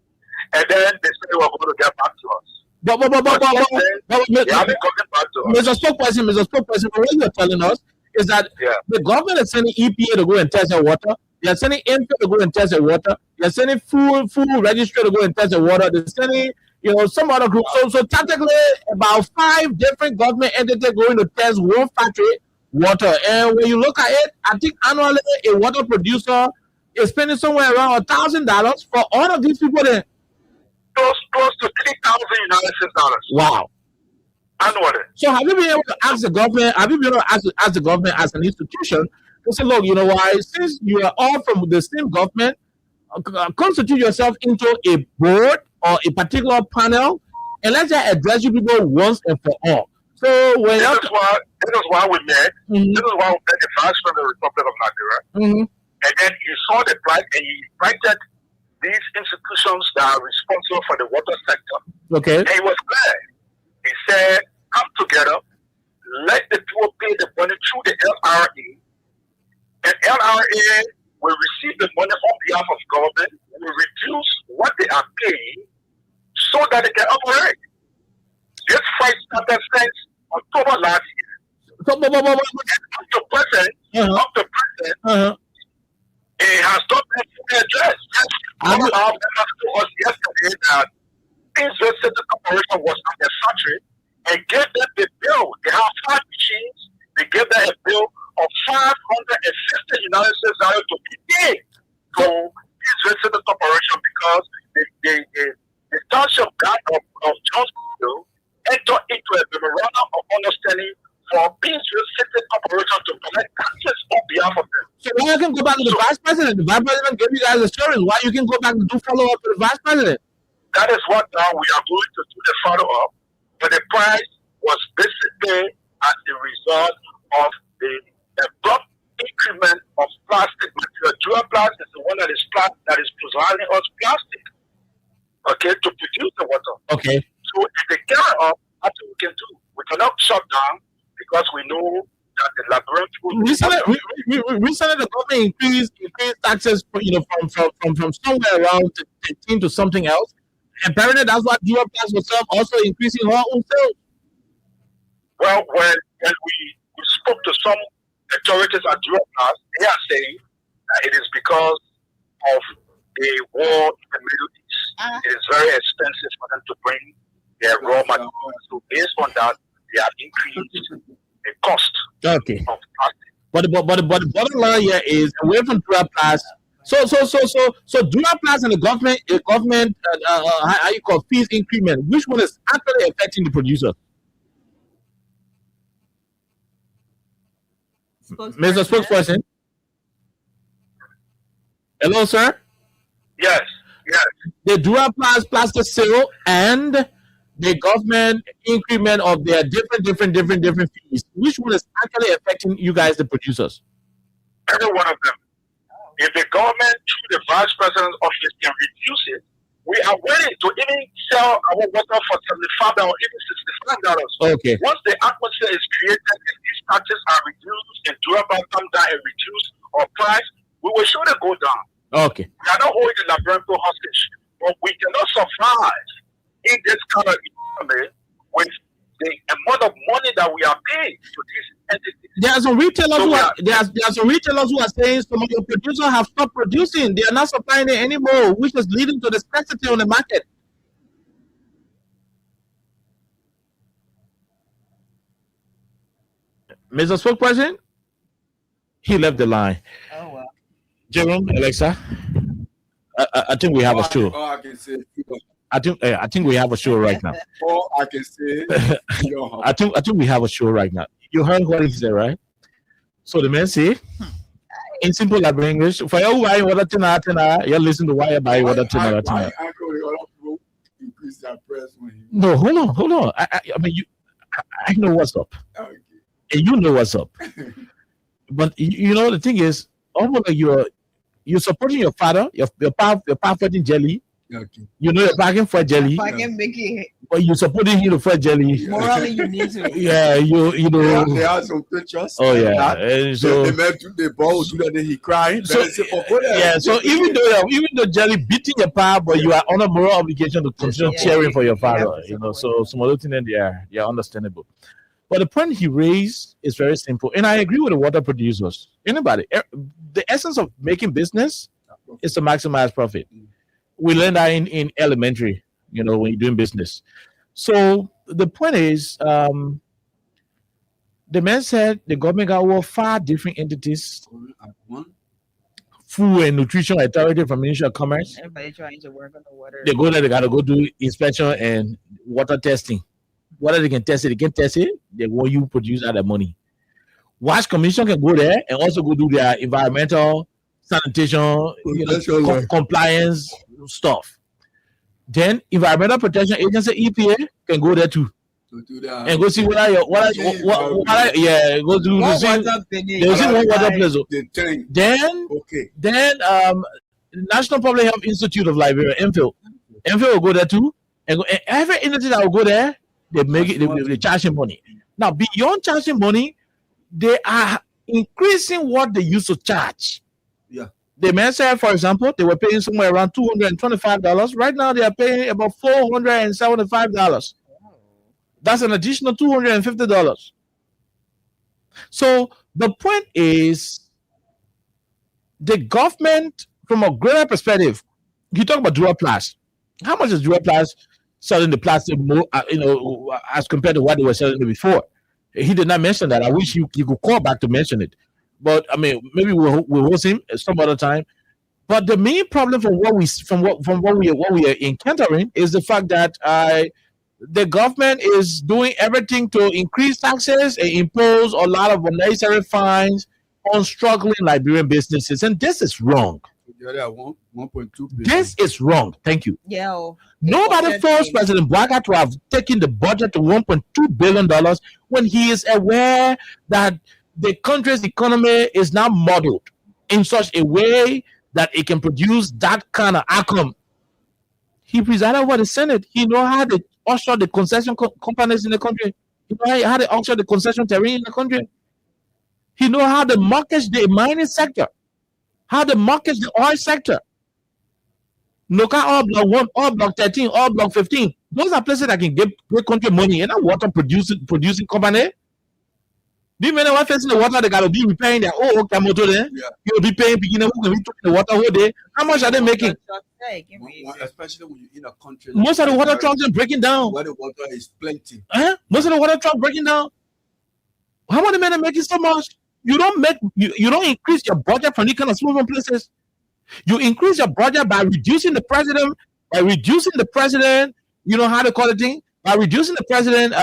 and then they said they were going to get back to us. But they haven't gotten back to us. Mr. Spokesperson, what you're telling us is that the government is sending EPA to go and test their water. They're sending INPE to go and test their water. They're sending food registry to go and test their water. They're sending, some other group. So technically, about 5 different government entities going to test one factory water. And when you look at it, I think annually a water producer is spending somewhere around $1,000 for all of these people there. Close to $3,000. Wow. Annually. So have you been able to ask the government? Have you been able to ask the government as an institution to say, look, why? Since you are all from the same government, constitute yourself into a board or a particular panel, and let's just address you people once and for all. So when this is why we met. This is why we met the Vice President of the Republic of Nigeria. And then he saw the price and he invited these institutions that are responsible for the water sector. Okay. And he was clear. He said, come together, let the people pay the money through the LRA, and LRA will receive the money on behalf of government, will reduce what they are paying so that they can operate. This fight started since October last year. So, And up to present, it has not been fully addressed. One of our members told us yesterday that Kingsville City Corporation was unsatisfactory and gave them a bill. They have 5 machines. They gave them a bill of $550 United States to be paid to Kingsville City Corporation because the township guy of Jonesville entered into a memorandum of understanding for Kingsville City Corporation to collect taxes on behalf of them. So why you can go back to the vice president? The vice president gave you guys assurance. Why you can go back and do follow up to the vice president? That is what now we are going to do the follow up. But the price was basically as a result of the abrupt increment of plastic material. Duraplas is the one that is providing us plastic, okay, to produce the water. Okay. So if they carry up, that's what we can do. We cannot shut down because we know that the laboratory. Recently, the government increased taxes, from somewhere around 13 to something else. And apparently, that's what Duraplas was also increasing her own sales. Well, when we spoke to some authorities at Duraplas, they are saying that it is because of the war in the Middle East. It is very expensive for them to bring their raw materials. So based on that, they have increased the cost of plastic. But the bottom line here is away from Duraplas. So Duraplas and the government, how you call fees increment, which one is actually affecting the producer? Mr. Spokesperson. Hello, sir. Yes. The Duraplas plastic sale and the government increment of their different fees. Which one is actually affecting you guys, the producers? Every one of them. If the government, through the vice president's office, can reduce it, we are willing to even sell our water for $75 or even $65. Okay. Once the atmosphere is created and these taxes are reduced and Duraplas come down and reduce our price, we will surely go down. Okay. We are not holding the laboratory hostage, but we cannot survive in this kind of economy with the amount of money that we are paying to these entities. There are some retailers who are saying some of your producers have stopped producing. They are not supplying it anymore, which is leading to the scarcity on the market. Mr. Spokesperson, he left the line. Oh well. Jerome, Alexa, I think we have a show. All I can say. I think we have a show right now. All I can say. I think we have a show right now. You heard what he said, right? So the man say, in simple Latin English, for you why water tonight, you listen to why buy water tonight. Increase that price when No, hold on. I mean, I know what's up, okay. and you know what's up. But you know the thing is, almost like you're supporting your father, your fighting jelly. Okay. You know you're packing for jelly. If I can make it But you're supporting him for jelly. morally, you need to. Yeah, you know. There are some pictures. Oh yeah, and so the man took the ball, do that, then he cried. So even though jelly beating your power, but you are on a moral obligation to continue cheering for your father. You know, so some other things they are understandable. But the point he raised is very simple, and I agree with the water producers. Anybody, the essence of making business is to maximize profit. We learned that in elementary, you know, when you're doing business. So the point is, the man said the government got over 5 different entities: Food and Nutrition Authority from Ministry of Commerce. Everybody trying to work on the water. They go there, they gotta go do inspection and water testing. Whether they can test it, they want you to produce out of money. Wash Commission can go there and also go do their environmental sanitation, compliance stuff. Then Environmental Protection Agency, EPA, can go there too. To do that. and go see go do One see water they see one water place. the tank. Then Okay. National Public Health Institute of Liberia, MPhil will go there too, and every entity that will go there, they make it they charge him money. Now beyond charging money, they are increasing what they used to charge. Yeah. The man said, for example, they were paying somewhere around $225. Right now, they are paying about $475. That's an additional $250. So the point is, the government, from a greater perspective, you talk about Duraplast. How much is Duraplast selling the plastic more, as compared to what they were selling it before? He did not mention that. I wish you could call back to mention it. But I mean, maybe we'll host him some other time. But the main problem from what we are encountering is the fact that the government is doing everything to increase taxes and impose a lot of unnecessary fines on struggling Liberian businesses, and this is wrong. The other 1.2 billion. This is wrong. Thank you. Yeah. Nobody forced President Bouaga to have taken the budget to $1.2 billion when he is aware that the country's economy is now modeled in such a way that it can produce that kind of outcome. He presided over the Senate. He knows how to usher the concession companies in the country. He knows how to usher the concession terrain in the country. He knows how to market the mining sector, how to market the oil sector. Look at all block 1, all block 13, all block 15. Those are places that can give country money and a water producing company. Do you know what facing the water they gotta be repairing their motor there? Yeah. You'll be paying beginner who can be taking the water whole day. How much are they making? Especially when you're in a country. Most of the water trucks are breaking down. Where the water is plenty. Most of the water trucks breaking down. How many men are making so much? You don't increase your budget from these kind of small places. You increase your budget by reducing the president, you know how to call it thing? By reducing the president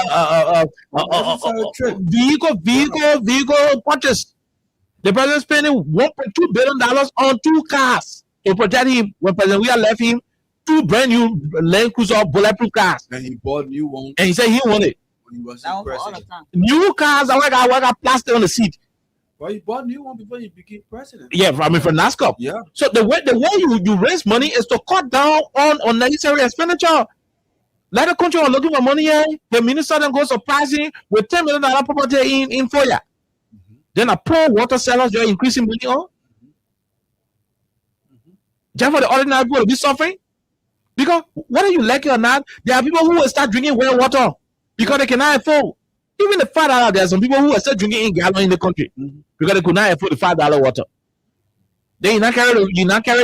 vehicle purchase. The president spending $1.2 billion on 2 cars to protect him when President Weah left him 2 brand new Land Cruiser bulletproof cars. And he bought new ones. And he said he wanted When he was president. new cars that got plastic on the seat. But he bought new one before he became president. Yeah, I mean for NASCAR. Yeah. So the way you raise money is to cut down on unnecessary expenditure. Let the country are looking for money here. The minister then goes surprising with $10 million property in Foya. Then a poor water sellers you're increasing money on. Just for the ordinary people to be suffering. Because whether you like it or not, there are people who will start drinking well water because they cannot afford. Even the $5, there are some people who are still drinking in gallon in the country because they could not afford the $5 water. Then you not carry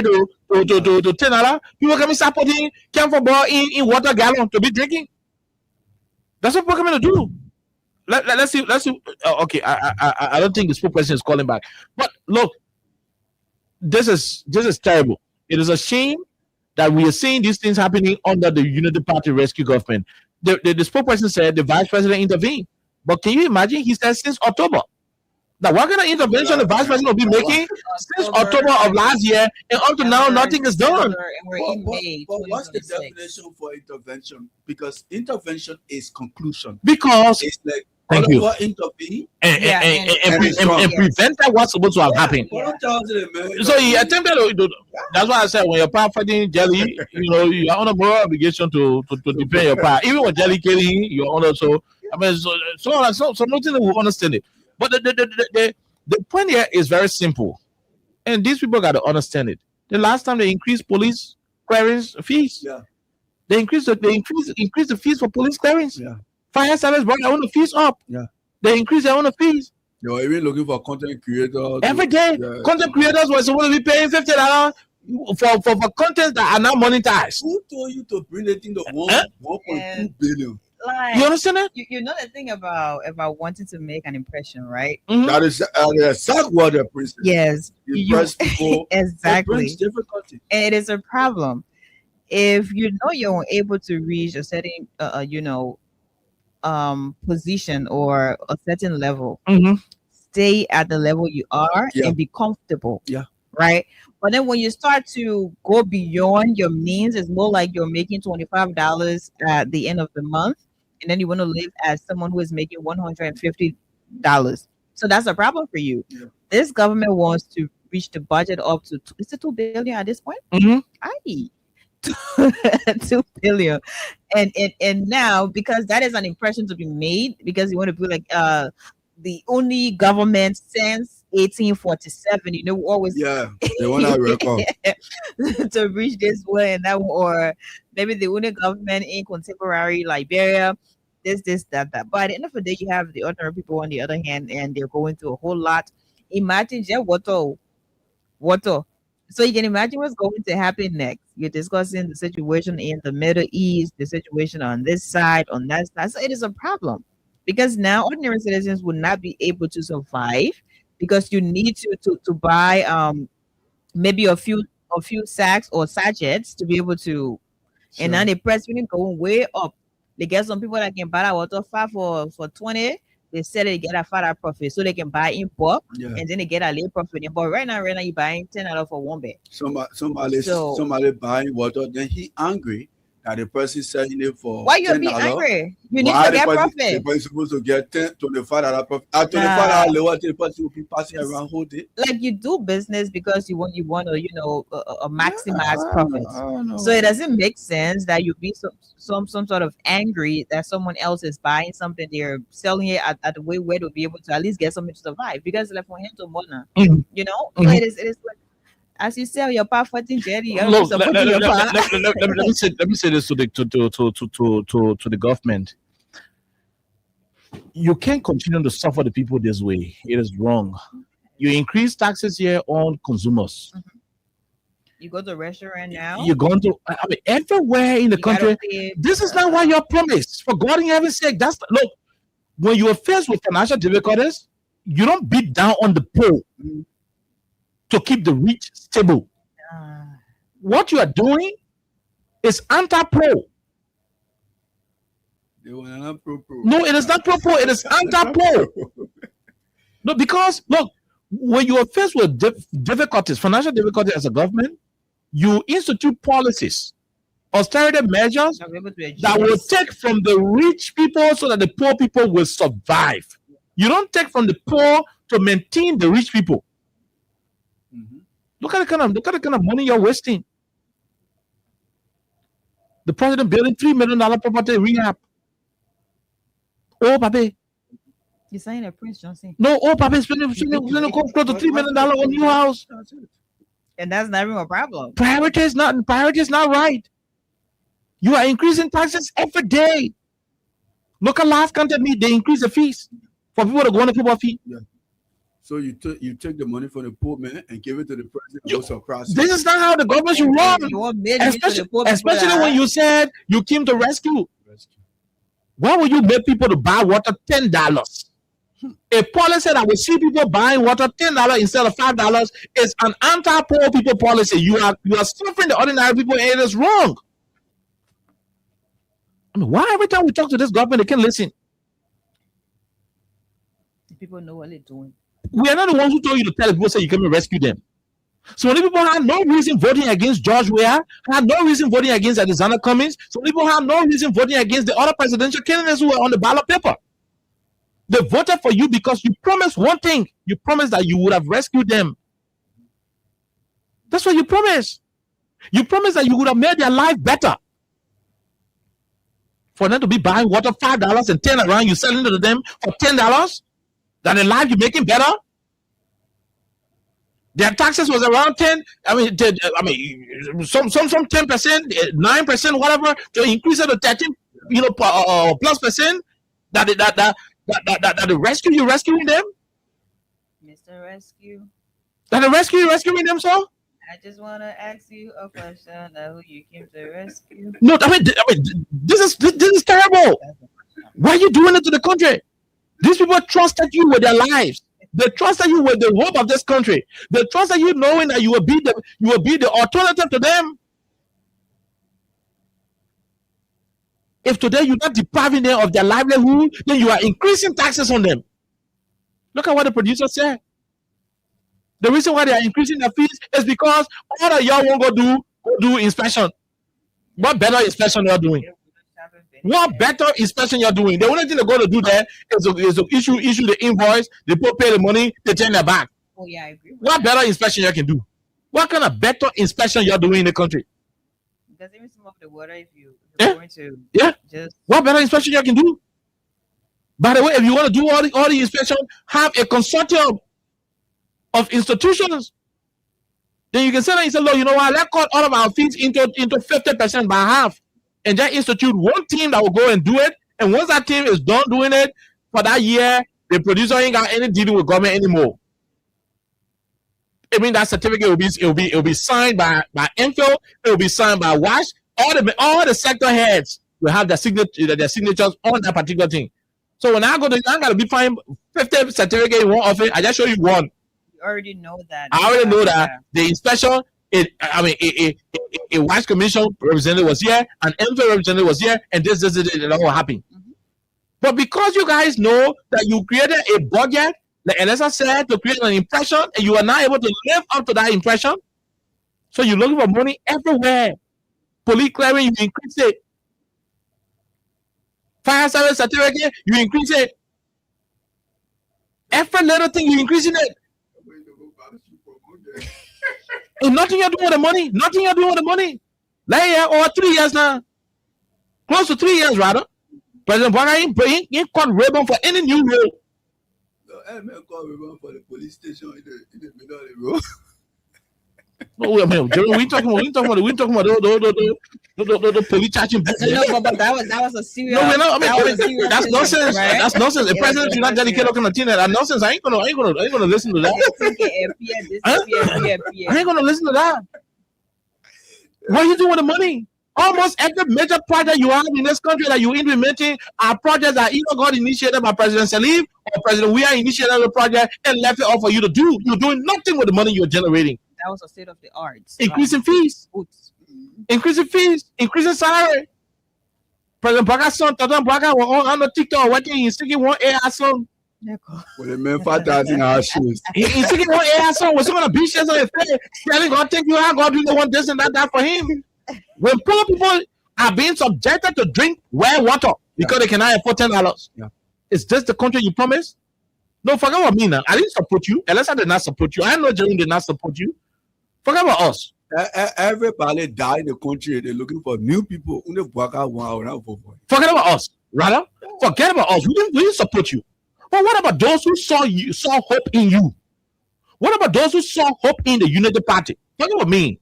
to $10. People can be start putting camphor ball in water gallon to be drinking. That's what people coming to do. Let's see. Okay, I don't think the spokesperson is calling back. But look, this is terrible. It is a shame that we are seeing these things happening under the Unity Party rescue government. The spokesperson said the vice president intervened. But can you imagine? He said since October. Now, what kind of intervention the vice president will be making since October of last year and up to now, nothing is done. But what's the definition for intervention? Because intervention is conclusion. Because it's like thank you. Intervene and prevent that what's supposed to have happened. So he attempted to. That's why I said when you're fighting Jelly, you're on a moral obligation to defend your power. Even when Jelly killing, you're on also. I mean, so nothing will understand it. But the point here is very simple, and these people got to understand it. The last time they increased police clearance fees, they increased the fees for police clearance. Yeah. Fire service brought their own fees up. Yeah. They increased their own fees. They were even looking for content creators. Every day, content creators were supposed to be paying $50 for content that are now monetized. Who told you to bring the thing to 1.2 billion? Like, you understand that? You know the thing about wanting to make an impression, right? Mm-hmm. That is exactly what the princess. Yes, people exactly. Difficulty. And it is a problem if you know you're able to reach a certain, position or a certain level. Mm-hmm. Stay at the level you are and be comfortable. Yeah. Right. But then when you start to go beyond your means, it's more like you're making $25 at the end of the month. and then you want to live as someone who is making $150. So that's a problem for you. Yeah. This government wants to reach the budget up to is it $2 billion at this point? Aye. 2 billion. And now, because that is an impression to be made, because you want to be like the only government since 1847, you know, always they want our record to reach this way and that, or maybe the only government in contemporary Liberia, this, that. But at the end of the day, you have the ordinary people on the other hand, and they're going through a whole lot. Imagine just water. So you can imagine what's going to happen next. You're discussing the situation in the Middle East, the situation on this side, on that side. So it is a problem because now ordinary citizens will not be able to survive because you need to buy maybe a few sacks or sachets to be able to. Sure. And now the price really going way up. They get some people that can buy that water for 20. They sell it, they get a fatter profit, so they can buy in bulk, and then they get a little profit. But right now you're buying $10 for one bag. Somebody buying water, then he angry that the person selling it for why you $10. be angry? You need to get profit. The person is supposed to get $25 profit. At $25 lower, the person will be passing around whole day. Like you do business because you want to maximize profit. So it doesn't make sense that you be some sort of angry that someone else is buying something, they're selling it at the way where to be able to at least get something to survive, because like for him to money, you know, so it is like as you sell your part 14 Jerry. Look, let me say this to the government. You can't continue to suffer the people this way. It is wrong. You increase taxes here on consumers. You go to a restaurant now. You're going to, everywhere in the country. This is not what you're promised. For God in heaven's sake, look. When you are faced with financial difficulties, you don't beat down on the poor to keep the rich stable. What you are doing is anti-pro. No, it is not pro-pro. It is anti-pro. No, because look, when you are faced with difficulties, financial difficulties as a government, you institute policies, austerity measures that will take from the rich people so that the poor people will survive. You don't take from the poor to maintain the rich people. Look at the kind of money you're wasting. The president building $3 million property rehab. Oh, Papi. You're saying that Prince Johnson? No, oh, Papi spending close to $3 million on new house. And that's not even a problem. Priority is not right. You are increasing taxes every day. Look at last country, they increase the fees for people to go on the football fee. Yeah. So you take the money from the poor man and give it to the president. This is not how the government should run. Especially when you said you came to rescue. Why would you make people to buy water $10? A policy that will see people buying water $10 instead of $5 is an anti-poor people policy. You are suffering the ordinary people, and it is wrong. I mean, why every time we talk to this government, they can't listen? People know what they're doing. We are not the ones who told you to tell people, say you come and rescue them. So many people have no reason voting against George Weah, had no reason voting against Alexander Cummings. So people have no reason voting against the other presidential candidates who were on the ballot paper. They voted for you because you promised one thing. You promised that you would have rescued them. That's what you promised. You promised that you would have made their life better. For them to be buying water $5 and turn around, you selling it to them for $10, that the life you're making better. Their taxes was around 10. Some 10%, 9%, whatever, to increase it to 13, plus percent. That the rescue, you're rescuing them. Mr. Rescue. That the rescue, you're rescuing them, so. I just want to ask you a question. Who you came to rescue? No, this is terrible. Why are you doing it to the country? These people trusted you with their lives. They trusted you with the hope of this country. They trusted you knowing that you will be the alternative to them. If today you're not depriving them of their livelihood, then you are increasing taxes on them. Look at what the producer said. The reason why they are increasing their fees is because all that y'all won't go do inspection. What better inspection they are doing? What better inspection you're doing? The only thing they're going to do there is to issue the invoice, they pay the money, they turn their back. Oh yeah, I agree. What better inspection you can do? What kind of better inspection you're doing in the country? Because even some of the water, if you're going to just what better inspection you can do? By the way, if you want to do all the inspection, have a consortium of institutions. Then you can say that and say, look, you know what? Let's cut all of our fees into 50% by half. And just institute one team that will go and do it. And once that team is done doing it for that year, the producer ain't got any dealing with government anymore. I mean, that certificate will be signed by Enfield, it will be signed by WASH. All the sector heads will have their signatures on that particular thing. So when I go to, I gotta be fine 50 certificate in one office. I just show you one. You already know that. I already know that the inspection. A WASH commission representative was here, an Enfield representative was here, and this it all happened. But because you guys know that you created a budget, like Elisa said, to create an impression, and you are not able to live up to that impression, so you're looking for money everywhere. Police clearing, you increase it. Fire service certificate, you increase it. Every little thing, you increasing it. And nothing you're doing with the money. Nothing you're doing with the money. Like over 3 years now. Close to 3 years, rather. President Bwana ain't caught Rayburn for any new role. No, I caught Rayburn for the police station in the middle of the road. No, I mean, we talking about the police charging. No, but that was a serious. No, we're not. I mean, that's nonsense. Right? That's nonsense. The president should not dedicate looking at that nonsense. I ain't gonna listen to that. I ain't gonna listen to that. What are you doing with the money? Almost every major project you have in this country that you're implementing are projects that either got initiated by President Salif or President Weah initiated the project and left it off for you to do. You're doing nothing with the money you're generating. That was a state of the art. Increasing fees. Increasing fees. Increasing salary. President Baga's son, Tata Baga, were on the TikTok working. He's singing one AI song. With the men 5,000 our shoes. He's singing one AI song. Was on the beach on his face. Telling God, thank you, God, do the one this and that for him. When poor people are being subjected to drink well water because they cannot afford $10, is this the country you promised? No, forget about me now. I didn't support you. Elisa did not support you. I know Jerome did not support you. Forget about us. Everybody died in the country. They're looking for new people. Forget about us. Rather, forget about us. We didn't support you. But what about those who saw hope in you? What about those who saw hope in the Unity Party? Forget about me.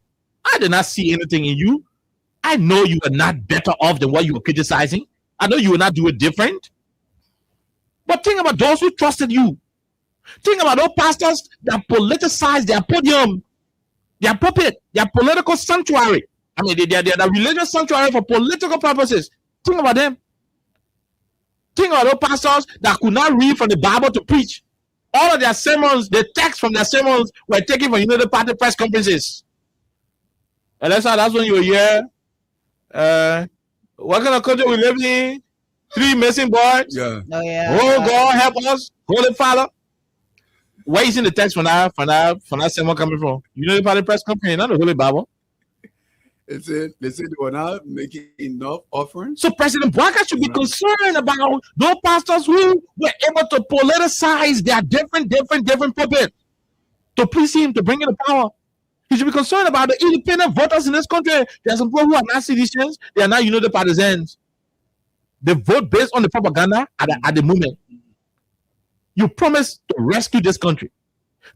I did not see anything in you. I know you are not better off than what you were criticizing. I know you will not do it different. But think about those who trusted you. Think about those pastors that politicized their podium, their pulpit, their political sanctuary. I mean, they're the religious sanctuary for political purposes. Think about them. Think about those pastors that could not read from the Bible to preach. All of their sermons, the text from their sermons were taken from Unity Party press conferences. And that's when you were here. What kind of country we live in? 3 missing boys. Yeah. Oh, yeah. Oh, God, help us. Holy Father. Where is in the text from that sermon coming from? Unity Party press conference, not the Holy Bible. They said they were not making enough offerings. So President Bwana should be concerned about those pastors who were able to politicize their different pulpits to please him, to bring in the power. He should be concerned about the independent voters in this country. There are some people who are not citizens. They are not Unity partisans. They vote based on the propaganda at the moment. You promised to rescue this country.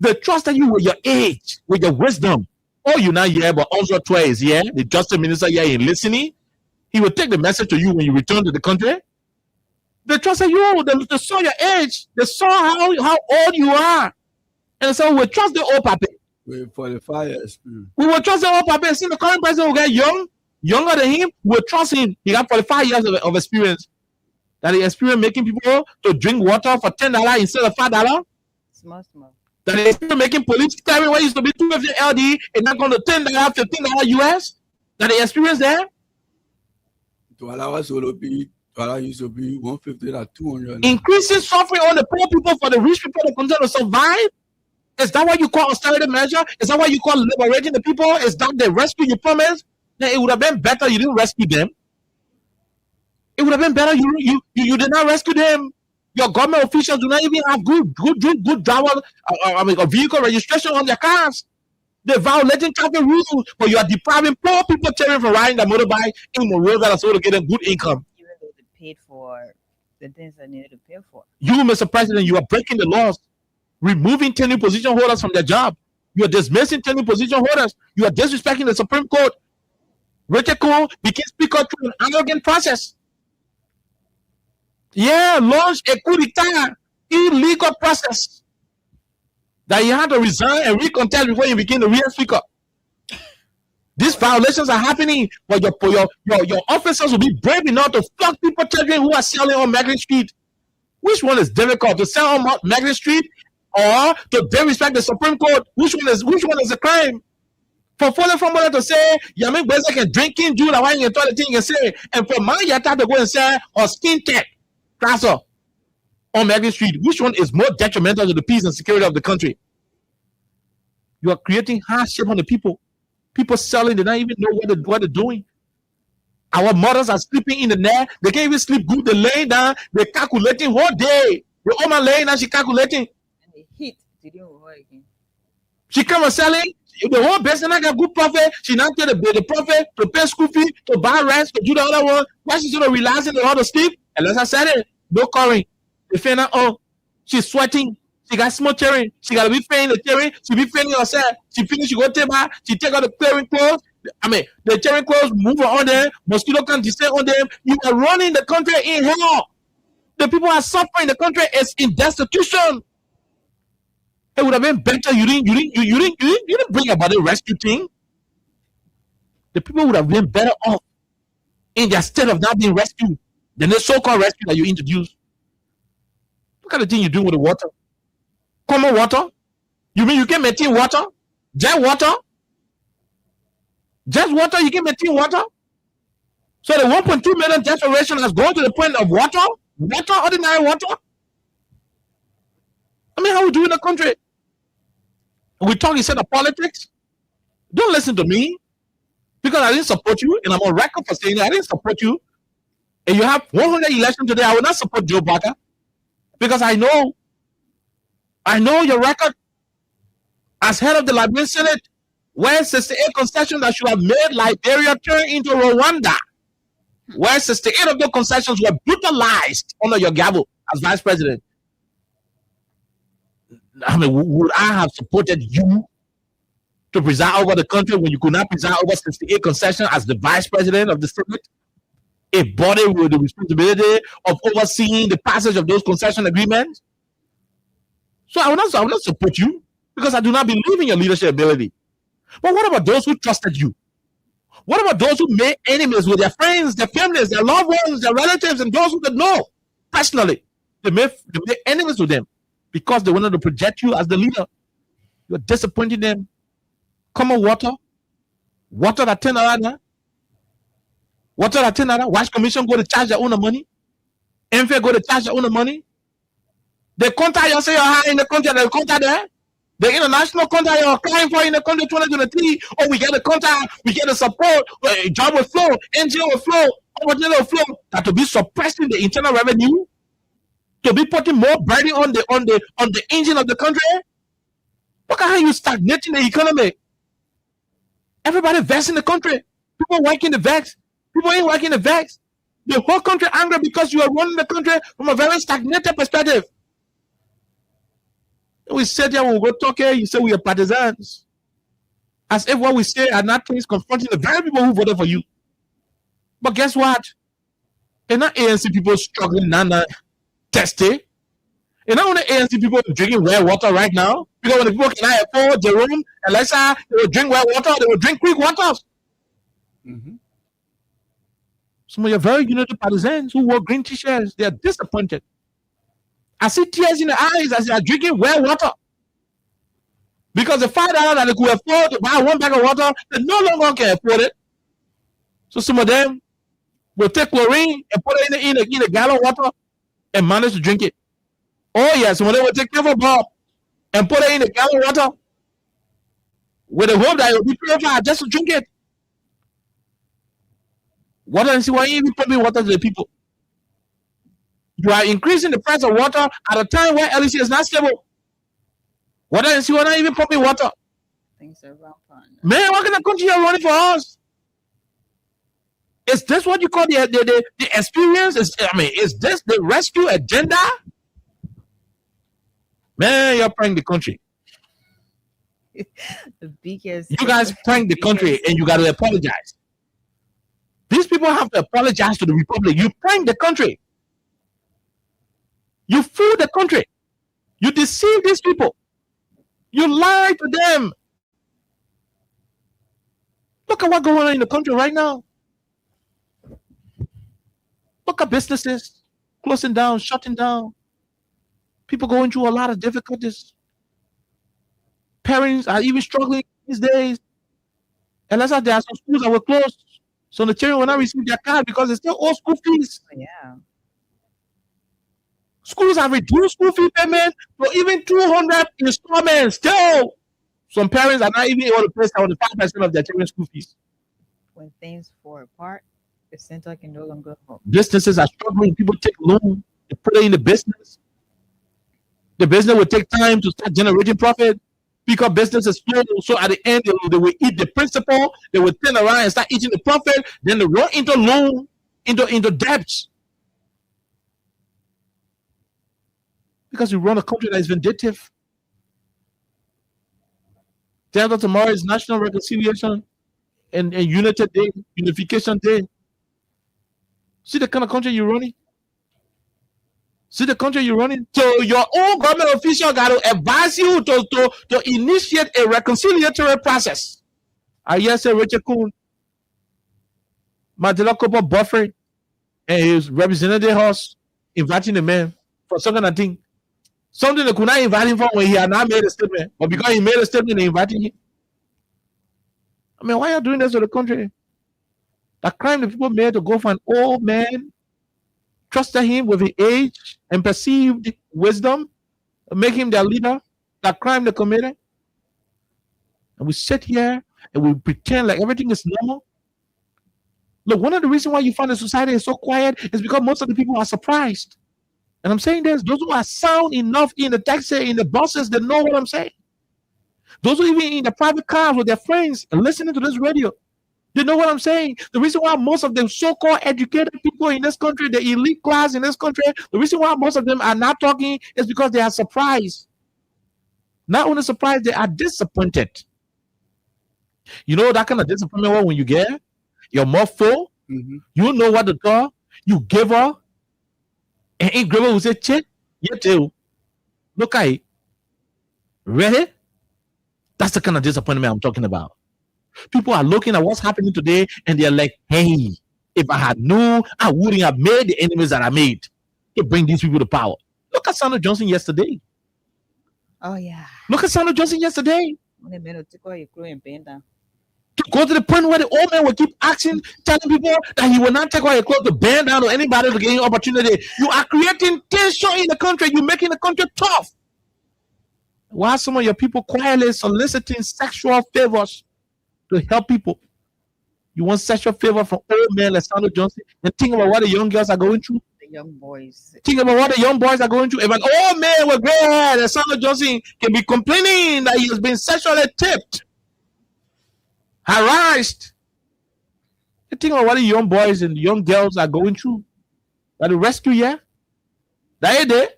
They trusted you with your age, with your wisdom. Oh, you're not here, but also Twe is here. The Justice Minister here in listening. He will take the message to you when you return to the country. They trusted you. They saw your age. They saw how old you are. And so we trust the old puppet. With 45 years. We will trust the old puppet. See, the current president will get younger than him. We'll trust him. He got 45 years of experience. That he experienced making people to drink water for $10 instead of $5. Smart. That he experienced making police carry what used to be $250 LD and not going to $10, $15 US. That he experienced there. $12 used to be 150 to 200. Increasing suffering on the poor people for the rich people to continue to survive. Is that what you call austerity measure? Is that what you call liberating the people? Is that the rescue you promised? Then it would have been better you didn't rescue them. It would have been better you did not rescue them. Your government officials do not even have good driver, vehicle registration on their cars. They're violating traffic rules, but you are depriving poor people from riding the motorbike in roads that are supposed to get them good income. Even though they paid for the things they needed to pay for. You, Mr. President, you are breaking the laws, removing tenure position holders from their job. You are dismissing tenure position holders. You are disrespecting the Supreme Court. Richard Cole became speaker through an arrogant process. Yeah, launched a coup d'etat, illegal process that he had to resign and recontest before he became the real speaker. These violations are happening, but your officers will be brave enough to flog people, children who are selling on Margaret Street. Which one is difficult, to sell on Margaret Street or to disrespect the Supreme Court? Which one is a crime? For falling from to say, Yamin Bezek and drinking June, why you thought the thing you say, and for my yata to go and say, or skin tech, Plaza on Margaret Street, which one is more detrimental to the peace and security of the country? You are creating hardship on the people. People selling, they don't even know what they're doing. Our mothers are sleeping in the net. They can't even sleep good. They're laying down. They're calculating whole day. The woman laying down, she's calculating. And the heat didn't work again. She come and selling. The whole business not got good profit. She not get the profit to pay school fee, to buy rent, to do the other one. Why she's gonna relax and all to sleep? Unless I said it, no covering. The fan she's sweating. She got small tearing. She gotta be feeling the tearing. She be feeling herself. She finish. She go take her. She take out the tearing clothes. I mean, the tearing clothes move on them. Mosquito can descend on them. You are running the country in hell. The people are suffering. The country is in destitution. It would have been better. You didn't bring about the rescue thing. The people would have been better off in their state of not being rescued than the so-called rescue that you introduced. Look at the thing you do with the water. Common water? You mean you can maintain water? Just water? Just water? You can maintain water? So the 1.2 million desperation has gone to the point of water? Water? Ordinary water? I mean, how we do in the country? We talk instead of politics? Don't listen to me. Because I didn't support you, and I'm on record for saying that I didn't support you. And you have 100 elections today, I will not support Joe Barker. Because I know your record as head of the Liberian Senate, where 68 concessions that should have made Liberia turn into Rwanda, where 68 of those concessions were brutalized under your gavel as vice president. I mean, would I have supported you to preside over the country when you could not preside over 68 concessions as the vice president of the Senate? A body with the responsibility of overseeing the passage of those concession agreements? So I will not support you because I do not believe in your leadership ability. But what about those who trusted you? What about those who made enemies with their friends, their families, their loved ones, their relatives, and those who they know personally? They made enemies with them because they wanted to project you as the leader. You're disappointing them. Common water that $10 water that $10. Wash Commission go to charge their own money. MFA go to charge their own money. They contact you, say you're high in the country, they contact there. The international contact you're applying for in the country 2023. Oh, we get the contact, we get the support, job will flow, NGO will flow, opportunity will flow. That to be suppressing the internal revenue, to be putting more burden on the engine of the country. Look at how you stagnating the economy. Everybody vexed in the country. People working the vex. People ain't working the vex. The whole country angry because you are running the country from a very stagnated perspective. We said here, we'll go talk here, you say we are partisans. As if what we say are not things confronting the very people who voted for you. But guess what? And not ANC people struggling, testy. And not only ANC people drinking well water right now, because when the people can afford Jerome, Alexa, they will drink well water, they will drink quick water. Mm-hmm. Some of your very united partisans who wore green t-shirts, they are disappointed. I see tears in the eyes as they are drinking well water. Because the $5 that they could afford to buy one bag of water, they no longer can afford it. So some of them will take chlorine and put it in a gallon of water and manage to drink it. Oh yes, some of them will take Careful Bob and put it in a gallon of water with the hope that it will be purified just to drink it. Water and see why you even pumping water to the people. You are increasing the price of water at a time where LEC is not stable. Water and you are not even pumping water. Things are rampant. Man, what kind of country are running for us? Is this what you call the experience? Is this the rescue agenda? Man, you're pranking the country. The biggest. You guys pranked the country and you got to apologize. These people have to apologize to the Republic. You pranked the country. You fooled the country. You deceived these people. You lied to them. Look at what's going on in the country right now. Look at businesses closing down, shutting down. People going through a lot of difficulties. Parents are even struggling these days. And that's why there are some schools that were closed. So the children will not receive their card because it's still all school fees. Yeah. Schools have reduced school fee payment for even 200 installments. Still, some parents are not even able to pay 75% of their children's school fees. When things fall apart, the center can no longer help. Businesses are struggling. People take loan to put it in the business. The business will take time to start generating profit because business is slow. So at the end, they will eat the principal. They will turn around and start eating the profit. Then they run into loan, into debts. Because we run a country that is vindictive. Day after tomorrow is National Reconciliation and United Day, Unification Day. See the kind of country you're running? See the country you're running? So your own government official got to advise you to initiate a reconciliatory process. I hear say Richard Kuhn, Mandela Cooper Buffett, and his representative house inviting the man for some kind of thing. Something they could not invite him for when he had not made a statement. But because he made a statement, they invited him. I mean, why are you doing this to the country? The crime the people made to go for an old man, trusted him with his age and perceived wisdom, make him their leader, that crime they committed. And we sit here and we pretend like everything is normal. Look, one of the reasons why you find the society is so quiet is because most of the people are surprised. And I'm saying this, those who are sound enough in the taxi, in the buses, they know what I'm saying. Those who even in the private cars with their friends and listening to this radio, they know what I'm saying. The reason why most of the so-called educated people in this country, the elite class in this country, the reason why most of them are not talking is because they are surprised. Not only surprised, they are disappointed. You know that kind of disappointment when you get, you're more full, you know what to do, you give up, and in Gravel will say, check, you too. Look at it. Really? That's the kind of disappointment I'm talking about. People are looking at what's happening today and they're like, hey, if I had known, I wouldn't have made the enemies that I made to bring these people to power. Look at Sandra Johnson yesterday. Oh, yeah. Look at Sandra Johnson yesterday. When the men to go to the point where the old man will keep asking, telling people that he will not take away his clothes to bend down on anybody to gain opportunity. You are creating tension in the country. You're making the country tough. Why some of your people quietly soliciting sexual favors to help people? You want sexual favor from old men like Sandra Johnson, and think about what the young girls are going through. The young boys. Think about what the young boys are going through. If an old man with gray hair like Sandra Johnson can be complaining that he has been sexually tipped, harassed, you think about what the young boys and the young girls are going through. That the rescue, yeah? That is there?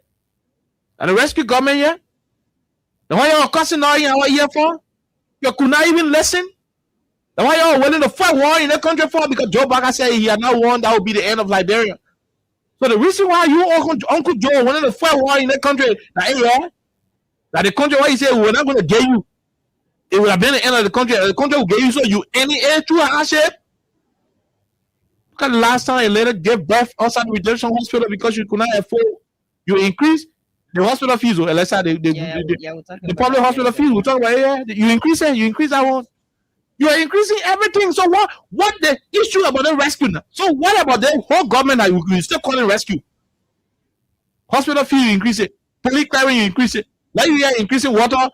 That the rescue government, yeah? Then why y'all cussing all year for? You could not even listen. Then why y'all willing to fight war in the country for? Because Joe Biden said he had not won, that would be the end of Liberia. So the reason why you, Uncle Joe, wanted to fight war in the country, that the country why he said we're not going to get you, it would have been the end of the country. The country will get you so you any air through a hardship. Look at the last time a lady gave birth outside the Redemption Hospital because you could not afford. You increase the hospital fees, or let's say the public hospital fees. We'll talk about you increase it, you increase that one. You are increasing everything. So what the issue about the rescue now? So what about the whole government that you still call it rescue? Hospital fee, you increase it. Police clearing, you increase it. Like you are increasing water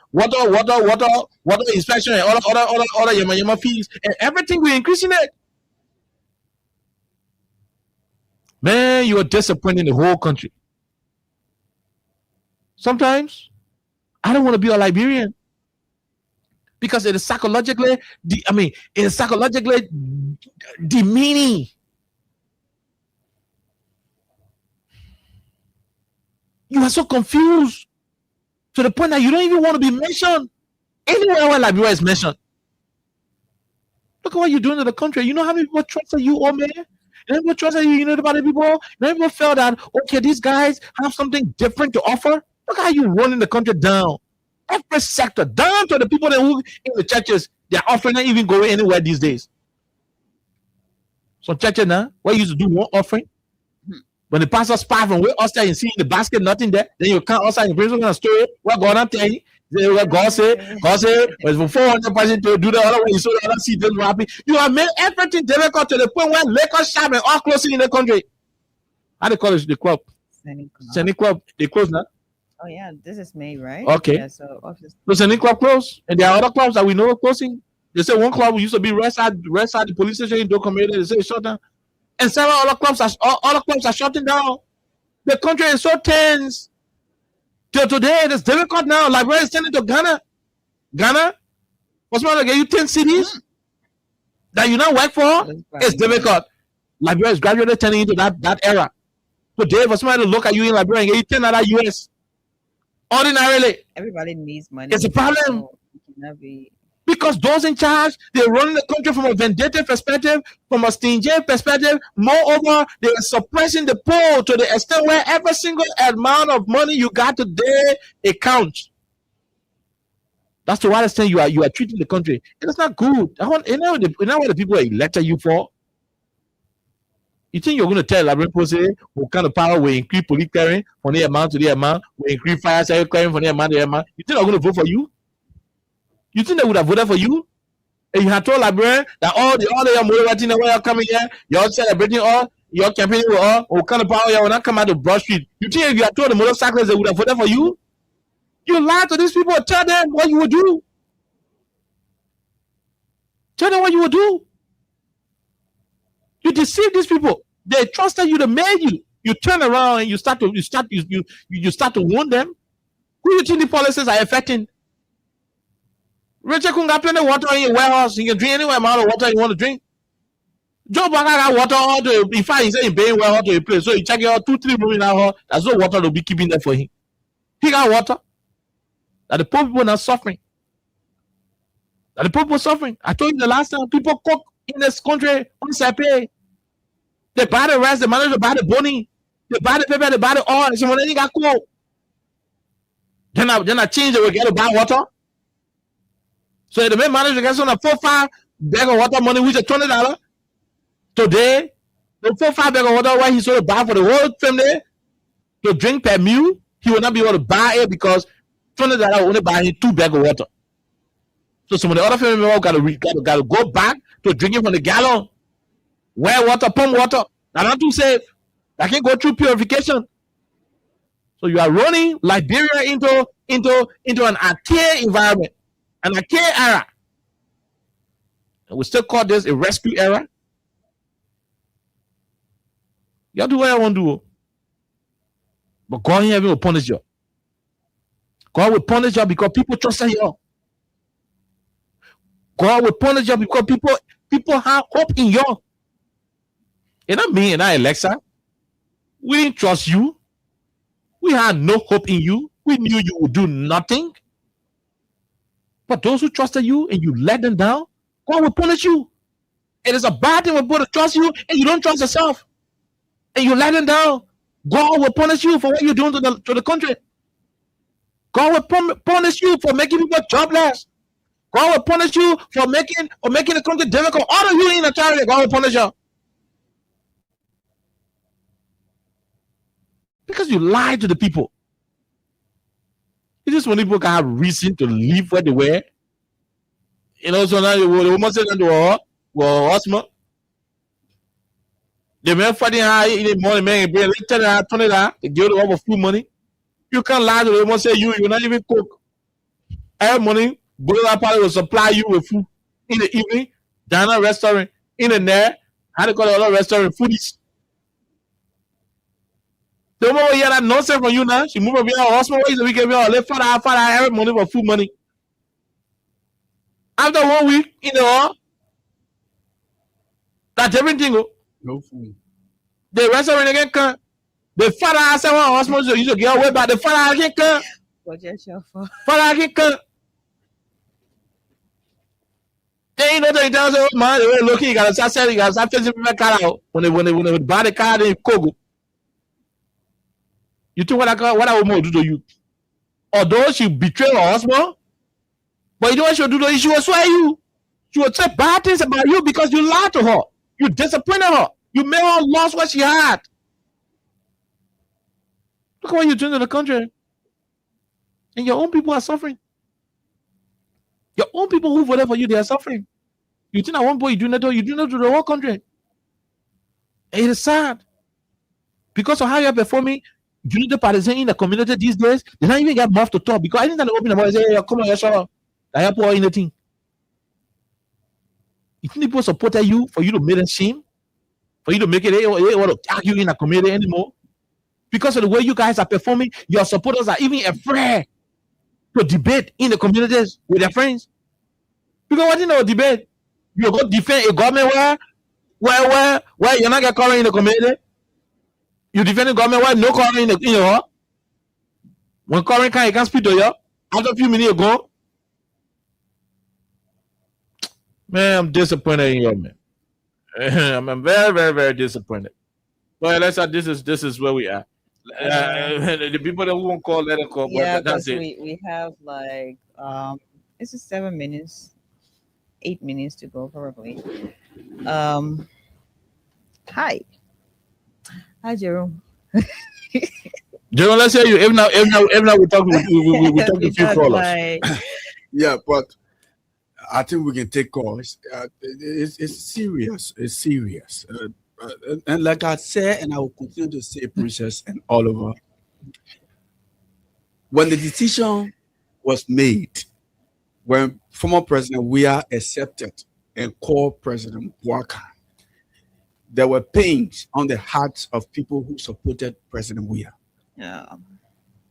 inspection and other yama fees, and everything we're increasing it. Man, you are disappointing the whole country. Sometimes I don't want to be a Liberian because it is psychologically, it is psychologically demeaning. You are so confused to the point that you don't even want to be mentioned anywhere where Liberia is mentioned. Look at what you're doing to the country. You know how many people trusted you, oh man? You know people trusted you, you know about the people? You know people felt that, okay, these guys have something different to offer? Look how you running the country down. Every sector, down to the people that who in the churches, they're offering not even going anywhere these days. Some churches now, where you used to do one offering, when the pastor spy from way outside and see in the basket nothing there, then you come outside and bring some kind of story. What God not tell you? God say, was for 400 person to do the other way. You saw the other seat, then happy. You have made everything difficult to the point where Lakers shop and all closing in the country. How they call it? The club. Sending club. They close now. Oh yeah, this is May, right? Okay. Yeah, so office. So Sending club closed, and there are other clubs that we know are closing. They say one club used to be right side the police station in Doe community. They say it's shut down. And several other clubs are shutting down. The country is so tense. Till today, it is difficult now. Liberia is turning to Ghana. Ghana, what's going to get you 10 cities that you now work for? It's difficult. Liberia is gradually turning into that era. Today, for somebody to look at you in Liberia and get you 10 out of US, ordinarily, everybody needs money. It's a problem. So it cannot be. Because those in charge, they're running the country from a vindictive perspective, from a stingy perspective. Moreover, they are suppressing the poor to the extent where every single amount of money you got today, it counts. That's to what extent you are treating the country. It is not good. You know what the people elected you for? You think you're going to tell Liberian people, say, what kind of power will increase police clearing from the amount to the amount, will increase fire service clearing from the amount to the amount? You think they're going to vote for you? You think they would have voted for you? And you had told Liberia that all your motivating the way you're coming here, you're celebrating all, you're campaigning with all, what kind of power you will not come out of Broad Street. You think if you had told the motorcyclists they would have voted for you? You lied to these people, tell them what you would do. Tell them what you would do. You deceive these people. They trusted you, they made you. You turn around and you start to wound them. Who do you think the policies are affecting? Richard couldn't got plenty of water in your warehouse. You can drink any amount of water you want to drink. Joe Baka got water all to, in fact, he said he's paying water to a place. So he check it out 2-3 rooms in our house. There's no water to be keeping there for him. He got water. That the poor people are not suffering. That the poor people are suffering. I told you the last time, people cook in this country on Saturday. They buy the rice, they manage to buy the boni, they buy the paper, they buy the oil. So when they got cold, then I change it, we get to buy water. So the main manager gets on a 4-5 bag of water money, which is $20. Today, the 4-5 bag of water, why he's going to buy for the whole family to drink per meal, he will not be able to buy it because $20 will only buy him 2 bags of water. So some of the other family members got to go back to drinking from the gallon, well water, pump water. Now not too safe. I can't go through purification. So you are running Liberia into an archaic environment. An archaic era. And we still call this a rescue era. Y'all do what I want to do. But God in heaven will punish you. God will punish you because people trust you. God will punish you because people have hope in you. And not me and not Alexa. We didn't trust you. We had no hope in you. We knew you would do nothing. But those who trusted you and you let them down, God will punish you. It is a bad thing when people trust you and you don't trust yourself. And you let them down. God will punish you for what you're doing to the country. God will punish you for making people jobless. God will punish you for making the country difficult. All of you in a charity, God will punish you. Because you lied to the people. It's just when people can have reason to leave where they were. You know, so now the woman said to Osman. The man fighting high in the morning, man, bring $20, they give them food money. You can't lie to the woman, say you not even cook. Every morning, Bola Party will supply you with food in the evening, down a restaurant, in the night, how to call it, other restaurant, foodies. The woman will hear that nonsense from you now. She move over here hospital. We give you all let father every money for food money. After 1 week, that's everything. No food. The restaurant again come. The father has one hospital. You should get away, but the father again come. Father again come. Then you know the tells you, man, the way looking, you gotta start selling, you gotta start facing my car out. When they buy the car, they Kogo. You think what I will do to you? Although she betrayed her husband, but you know what she'll do to you? She will swear you. She will say bad things about you because you lied to her. You disappointed her. You made her lose what she had. Look at what you're doing to the country. And your own people are suffering. Your own people who voted for you, they are suffering. You think at one point you do not to the whole country. And it is sad. Because of how you're performing, unity partisan in the community these days, they don't even get mouth to talk. Because anytime they open the mouth, they say, hey, come on, you shut up. I have pour anything. You think people supported you for you to make them shame? For you to make it, they want to tag you in a community anymore? Because of the way you guys are performing, your supporters are even afraid to debate in the communities with their friends. Because what you know, debate, you go defend a government where you're not get calling in the community. You defend the government where no calling in the when calling can you can't speak to you after a few minutes ago. Man, I'm disappointed in you, man. I'm very, very, very disappointed. Well, let's say this is where we are. The people that won't call, let them call. Yeah, But that's because it. we have like this is 7 minutes, 8 minutes to go probably. Hi, Jerome. Jerome, let's hear you. If now we talk we talk to a few Because, callers. like, Yeah, but I think we can take calls. It's serious. It's serious. And like I said, and I will continue to say, Princess and Oliver, when the decision was made, when former President Weah accepted and called President Bouaka, there were pains on the hearts of people who supported President Weah. yeah,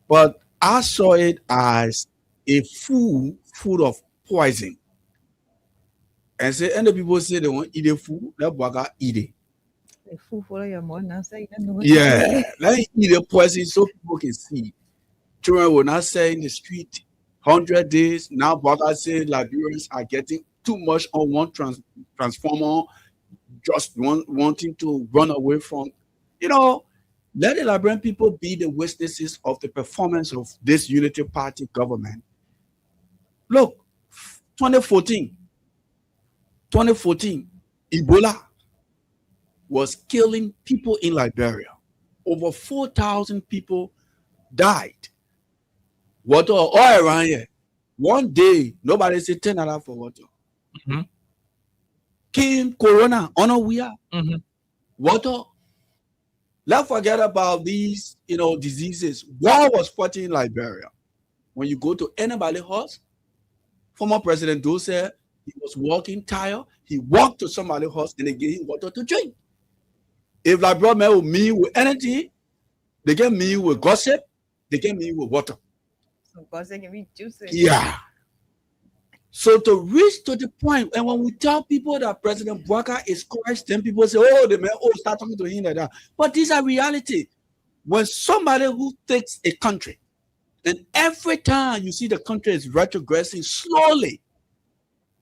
But I saw it as a food full of poison. And say, and the people say they want to eat the food, let Bouaka eat it. the fool follow your mom now. Say you don't know what Yeah, let him eat the poison so people can see. Children will not say in the street 100 days. Now, Bouaka say Liberians are getting too much on one transformer, just wanting to run away from. Let the Liberian people be the witnesses of the performance of this unity party government. Look, 2014, Ebola was killing people in Liberia. Over 4,000 people died. Water all around here. One day, nobody said $10 for water. Mhm. Came Corona, Weah, Mhm. water. Let's forget about these, diseases. War was fighting in Liberia. When you go to anybody's house, former President Doe said he was walking tired. He walked to somebody's house and they gave him water to drink. If Liberia men will mean with anything, they get me with gossip, they get me with water. So God said, give me juices. Yeah. So to reach to the point, and when we tell people that President Bouaka is correct, then people say, oh, the man, start talking to him like that. But these are reality. When somebody who takes a country, and every time you see the country is retrogressing slowly,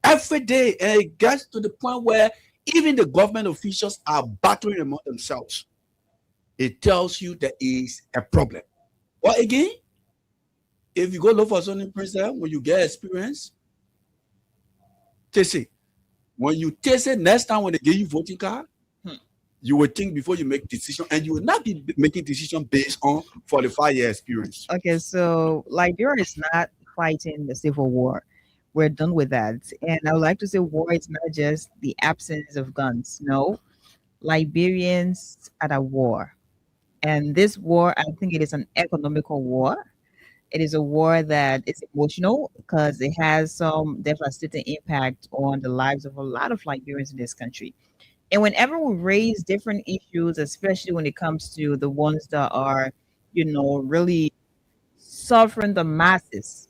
every day, and it gets to the point where even the government officials are battling among themselves, it tells you there is a problem. But again, if you go look for something, President, when you get experience, taste it. When you taste it, next time when they give you voting card, you will think before you make decision, and you will not be making decision based on 45-year experience. Okay, so Liberia is not fighting the civil war. We're done with that. And I would like to say war is not just the absence of guns. No, Liberians are at war. And this war, I think it is an economical war. It is a war that is emotional because it has some devastating impact on the lives of a lot of Liberians in this country. And whenever we raise different issues, especially when it comes to the ones that are, really suffering the masses,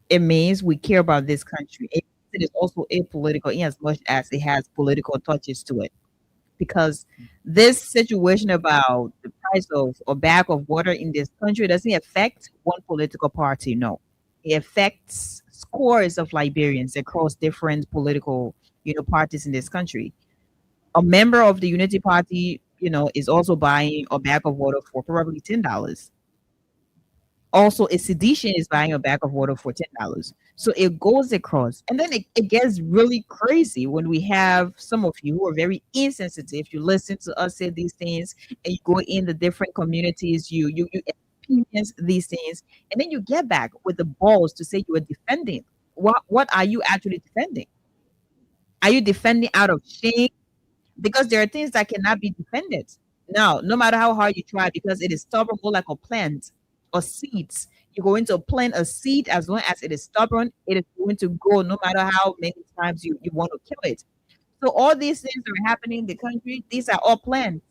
it means we care about this country. It is also apolitical in as much as it has political touches to it. Because this situation about the price of a bag of water in this country doesn't affect one political party. No, it affects scores of Liberians across different political, parties in this country. A member of the Unity Party, is also buying a bag of water for probably $10. Also, a sedition is buying a bag of water for $10. So it goes across. And then it gets really crazy when we have some of you who are very insensitive. You listen to us say these things and you go in the different communities, you experience these things, and then you get back with the balls to say you are defending. What are you actually defending? Are you defending out of shame? Because there are things that cannot be defended. Now, no matter how hard you try, because it is stubborn like a plant or seeds. You're going to plant a seed. As long as it is stubborn, it is going to grow no matter how many times you want to kill it. So all these things that are happening in the country, these are all plants.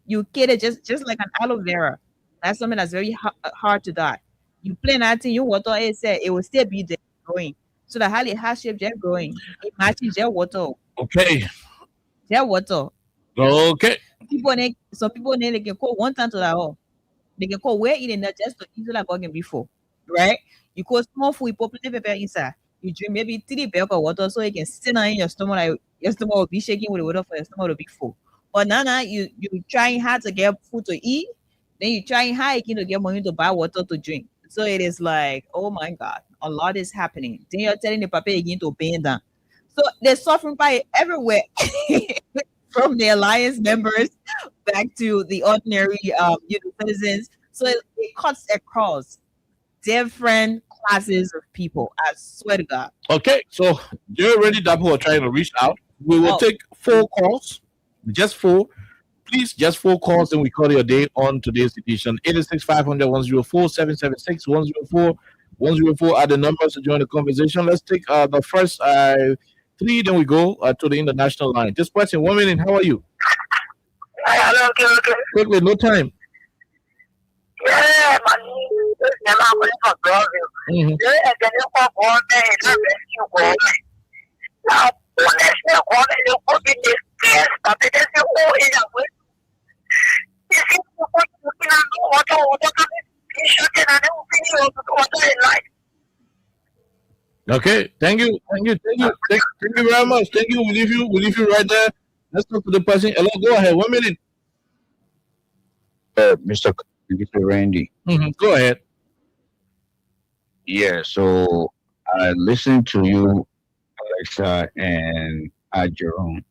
You kill it just like an aloe vera. That's something that's very hard to die. You plant that thing, you water it will still be there growing. So the highly hardship just growing. It matches your water. Okay. Their water. Okay. Some people they can call one time to that hole. They can call where eating that just to eat like bargain before. Right? You call small food, you put pepper inside. You drink maybe 3 bag of water so it can sit in your stomach, like your stomach will be shaking with the water for your stomach to be full. But now you trying hard to get food to eat, then you trying hard again to get money to buy water to drink. So it is like, oh my God, a lot is happening. Then you're telling the papa again to bend down. So they're suffering by everywhere, from the alliance members back to the ordinary citizens. So it cuts across different classes of people. I swear to God. Okay, so you're already double trying to reach out. We will take 4 calls, just 4. Please, just 4 calls, then we call it a day on today's edition. 86500-104-776-104-104 are the numbers to join the conversation. Let's take the first 3, then we go to the international line. This person, 1 minute. How are you? Hello, okay. Quickly, no time. Yeah, man. I'm going to brother. Yeah, and then you go on there and you go. Now, let's not go and you put in this case, but it is you go in a way. You see, you put in a water coming, you shut in and you finish water in life. Okay, thank you very much. Thank you. We'll leave you right there. Let's talk to the person. Hello, go ahead. 1 minute. Mr. Randy. Go ahead. Yeah, so I listened to you, Alexa, and Jerome.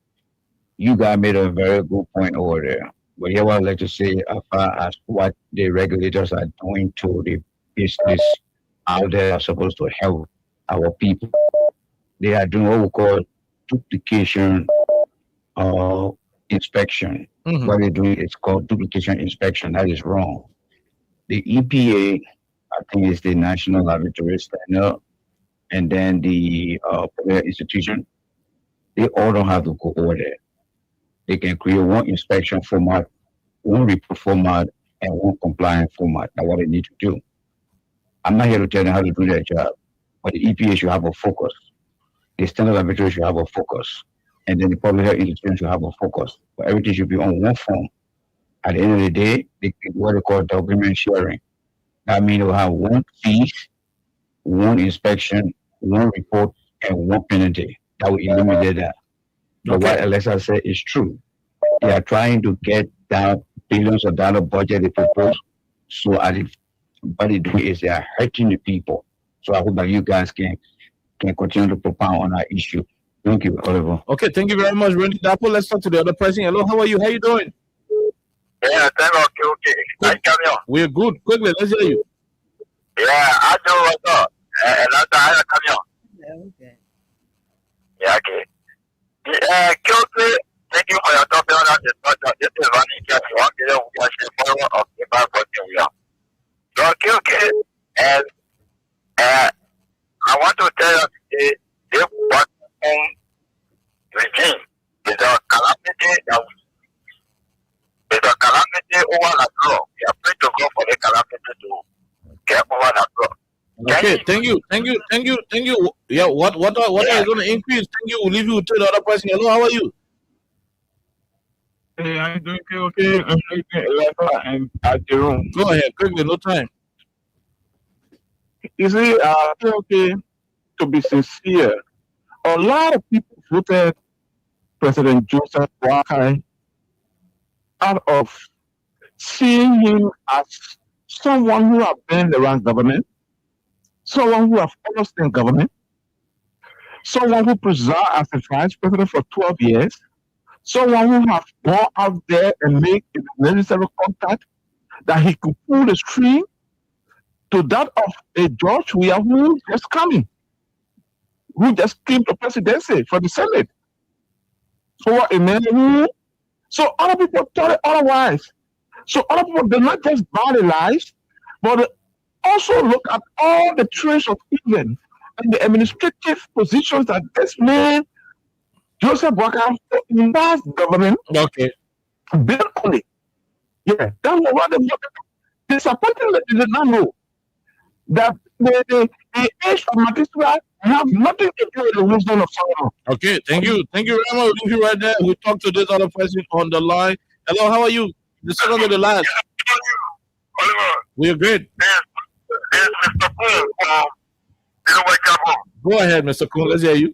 You guys made a very good point over there. But here what I'd like to say as far as what the regulators are doing to the business out there are supposed to help our people. They are doing what we call duplication inspection. What they're doing is called duplication inspection. That is wrong. The EPA, I think, is the National Laboratory Standard, and then the institution. They all don't have to go over there. They can create one inspection format, one report format, and one compliant format. That's what they need to do. I'm not here to tell them how to do their job, but the EPA should have a focus. The standard laboratory should have a focus. And then the public health institution should have a focus. But everything should be on one form. At the end of the day, they what they call document sharing. That means they'll have one fees, one inspection, one report, and one penalty. That will eliminate that. But what Alexa said is true. They are trying to get down billions of dollars budget they propose. So what they do is they are hurting the people. So I hope that you guys can continue to propound on that issue. Thank you, Oliver. Okay, thank you very much, Randy Dapo. Let's talk to the other person. Hello, how are you? How you doing? Yeah, okay. I come here. We're good. Quickly, let's hear you. Yeah, I do what's up. And that's how I come here. Okay. Yeah, okay. Quickly, thank you for your topic on that discussion. This is running just 1 million. We are follower of the Bible question we are. So, okay. And I want to tell you today, they want regime is a over the draw. We are praying to God for the calamity to get over the draw. Okay, thank you. Yeah, what are you going to increase? Thank you. We'll leave you to the other person. Hello, how are you? Hey, I'm doing okay. I'm making a letter and at the room. Go ahead, quickly, no time. You see, okay, to be sincere, a lot of people voted President Joseph Boakai out of seeing him as someone who has been around government, someone who has understood government, someone who presided as a vice president for 12 years, someone who has gone out there and made the necessary contact that he could pull the string to that of a George Weah who just coming, who just came to presidency for the Senate. For a man who, so other people thought it otherwise. So other people did not just buy the lies, but also look at all the traits of evil and the administrative positions that this man, Joseph Boakai, in that government, built on it. Yeah, that was what they disappointingly did not know that the age of magistrate have nothing to do with the wisdom of Solomon. Okay, thank you very much. We'll leave you right there. We'll talk to this other person on the line. Hello, how are you? The second of the last. We're good. Go ahead, Mr. Kuhn. Let's hear you.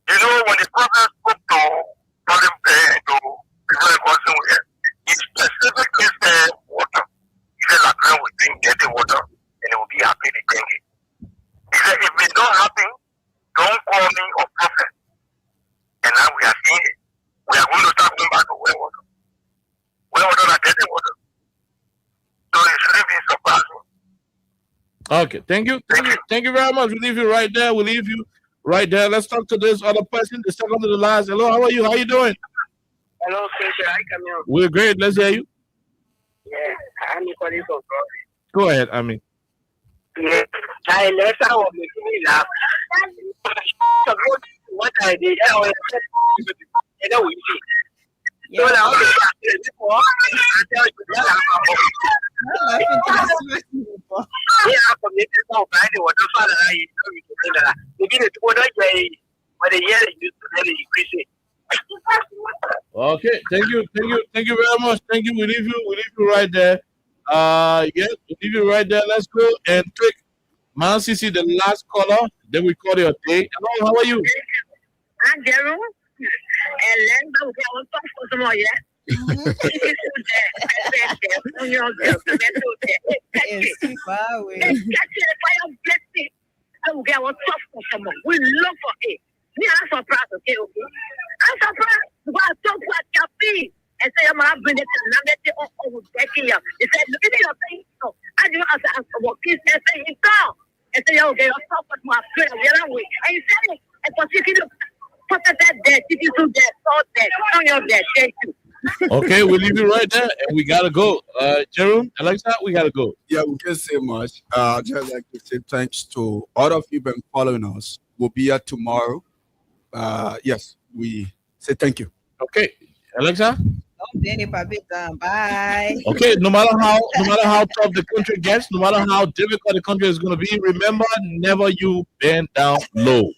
You know, when the prophet spoke to he specifically said water. He said, like, when we drink, get the water, and it will be happy to drink it. He said, if it's not happy, don't call me a prophet. And now we are seeing it. We are going to start going back to well water. Well water are getting water. So it shouldn't be surprising. Okay, thank you very much. We'll leave you right there. Let's talk to this other person, the second to the last. Hello, how are you? How you doing? Hello, Spencer. Hi, Camille. We're great. Let's hear you. Yeah, I'm calling from God. Go ahead, Ami. Yeah, I left out of me laugh. What I did, I was you know, we see. So now, Okay, thank you very much. Thank you. We leave you right there. Yes, we leave you right there. Let's go and take Man CC, the last caller. Then we call your day. Hello, how are you? I'm Jerome. And then we'll talk for some more, yeah? We look for it. Me, I'm surprised, okay? I'm surprised because I talk about caffeine and say, I'm going to bring it to Becky. He said, look at your thing. I do ask about kids and say, it's all. And say, okay, I'll talk with my friend. And he said, and for you to put that there, you do that, so that, on your bed. Thank you. Okay, we'll leave you right there, and we gotta go. Jerome, Alexa, we gotta go. Yeah, we can't say much. I'd just like to say thanks to all of you been following us. We'll be here tomorrow. Yes, we say thank you. Okay, Alexa. Bye. Okay, no matter how tough the country gets, no matter how difficult the country is going to be, remember, never you bend down low.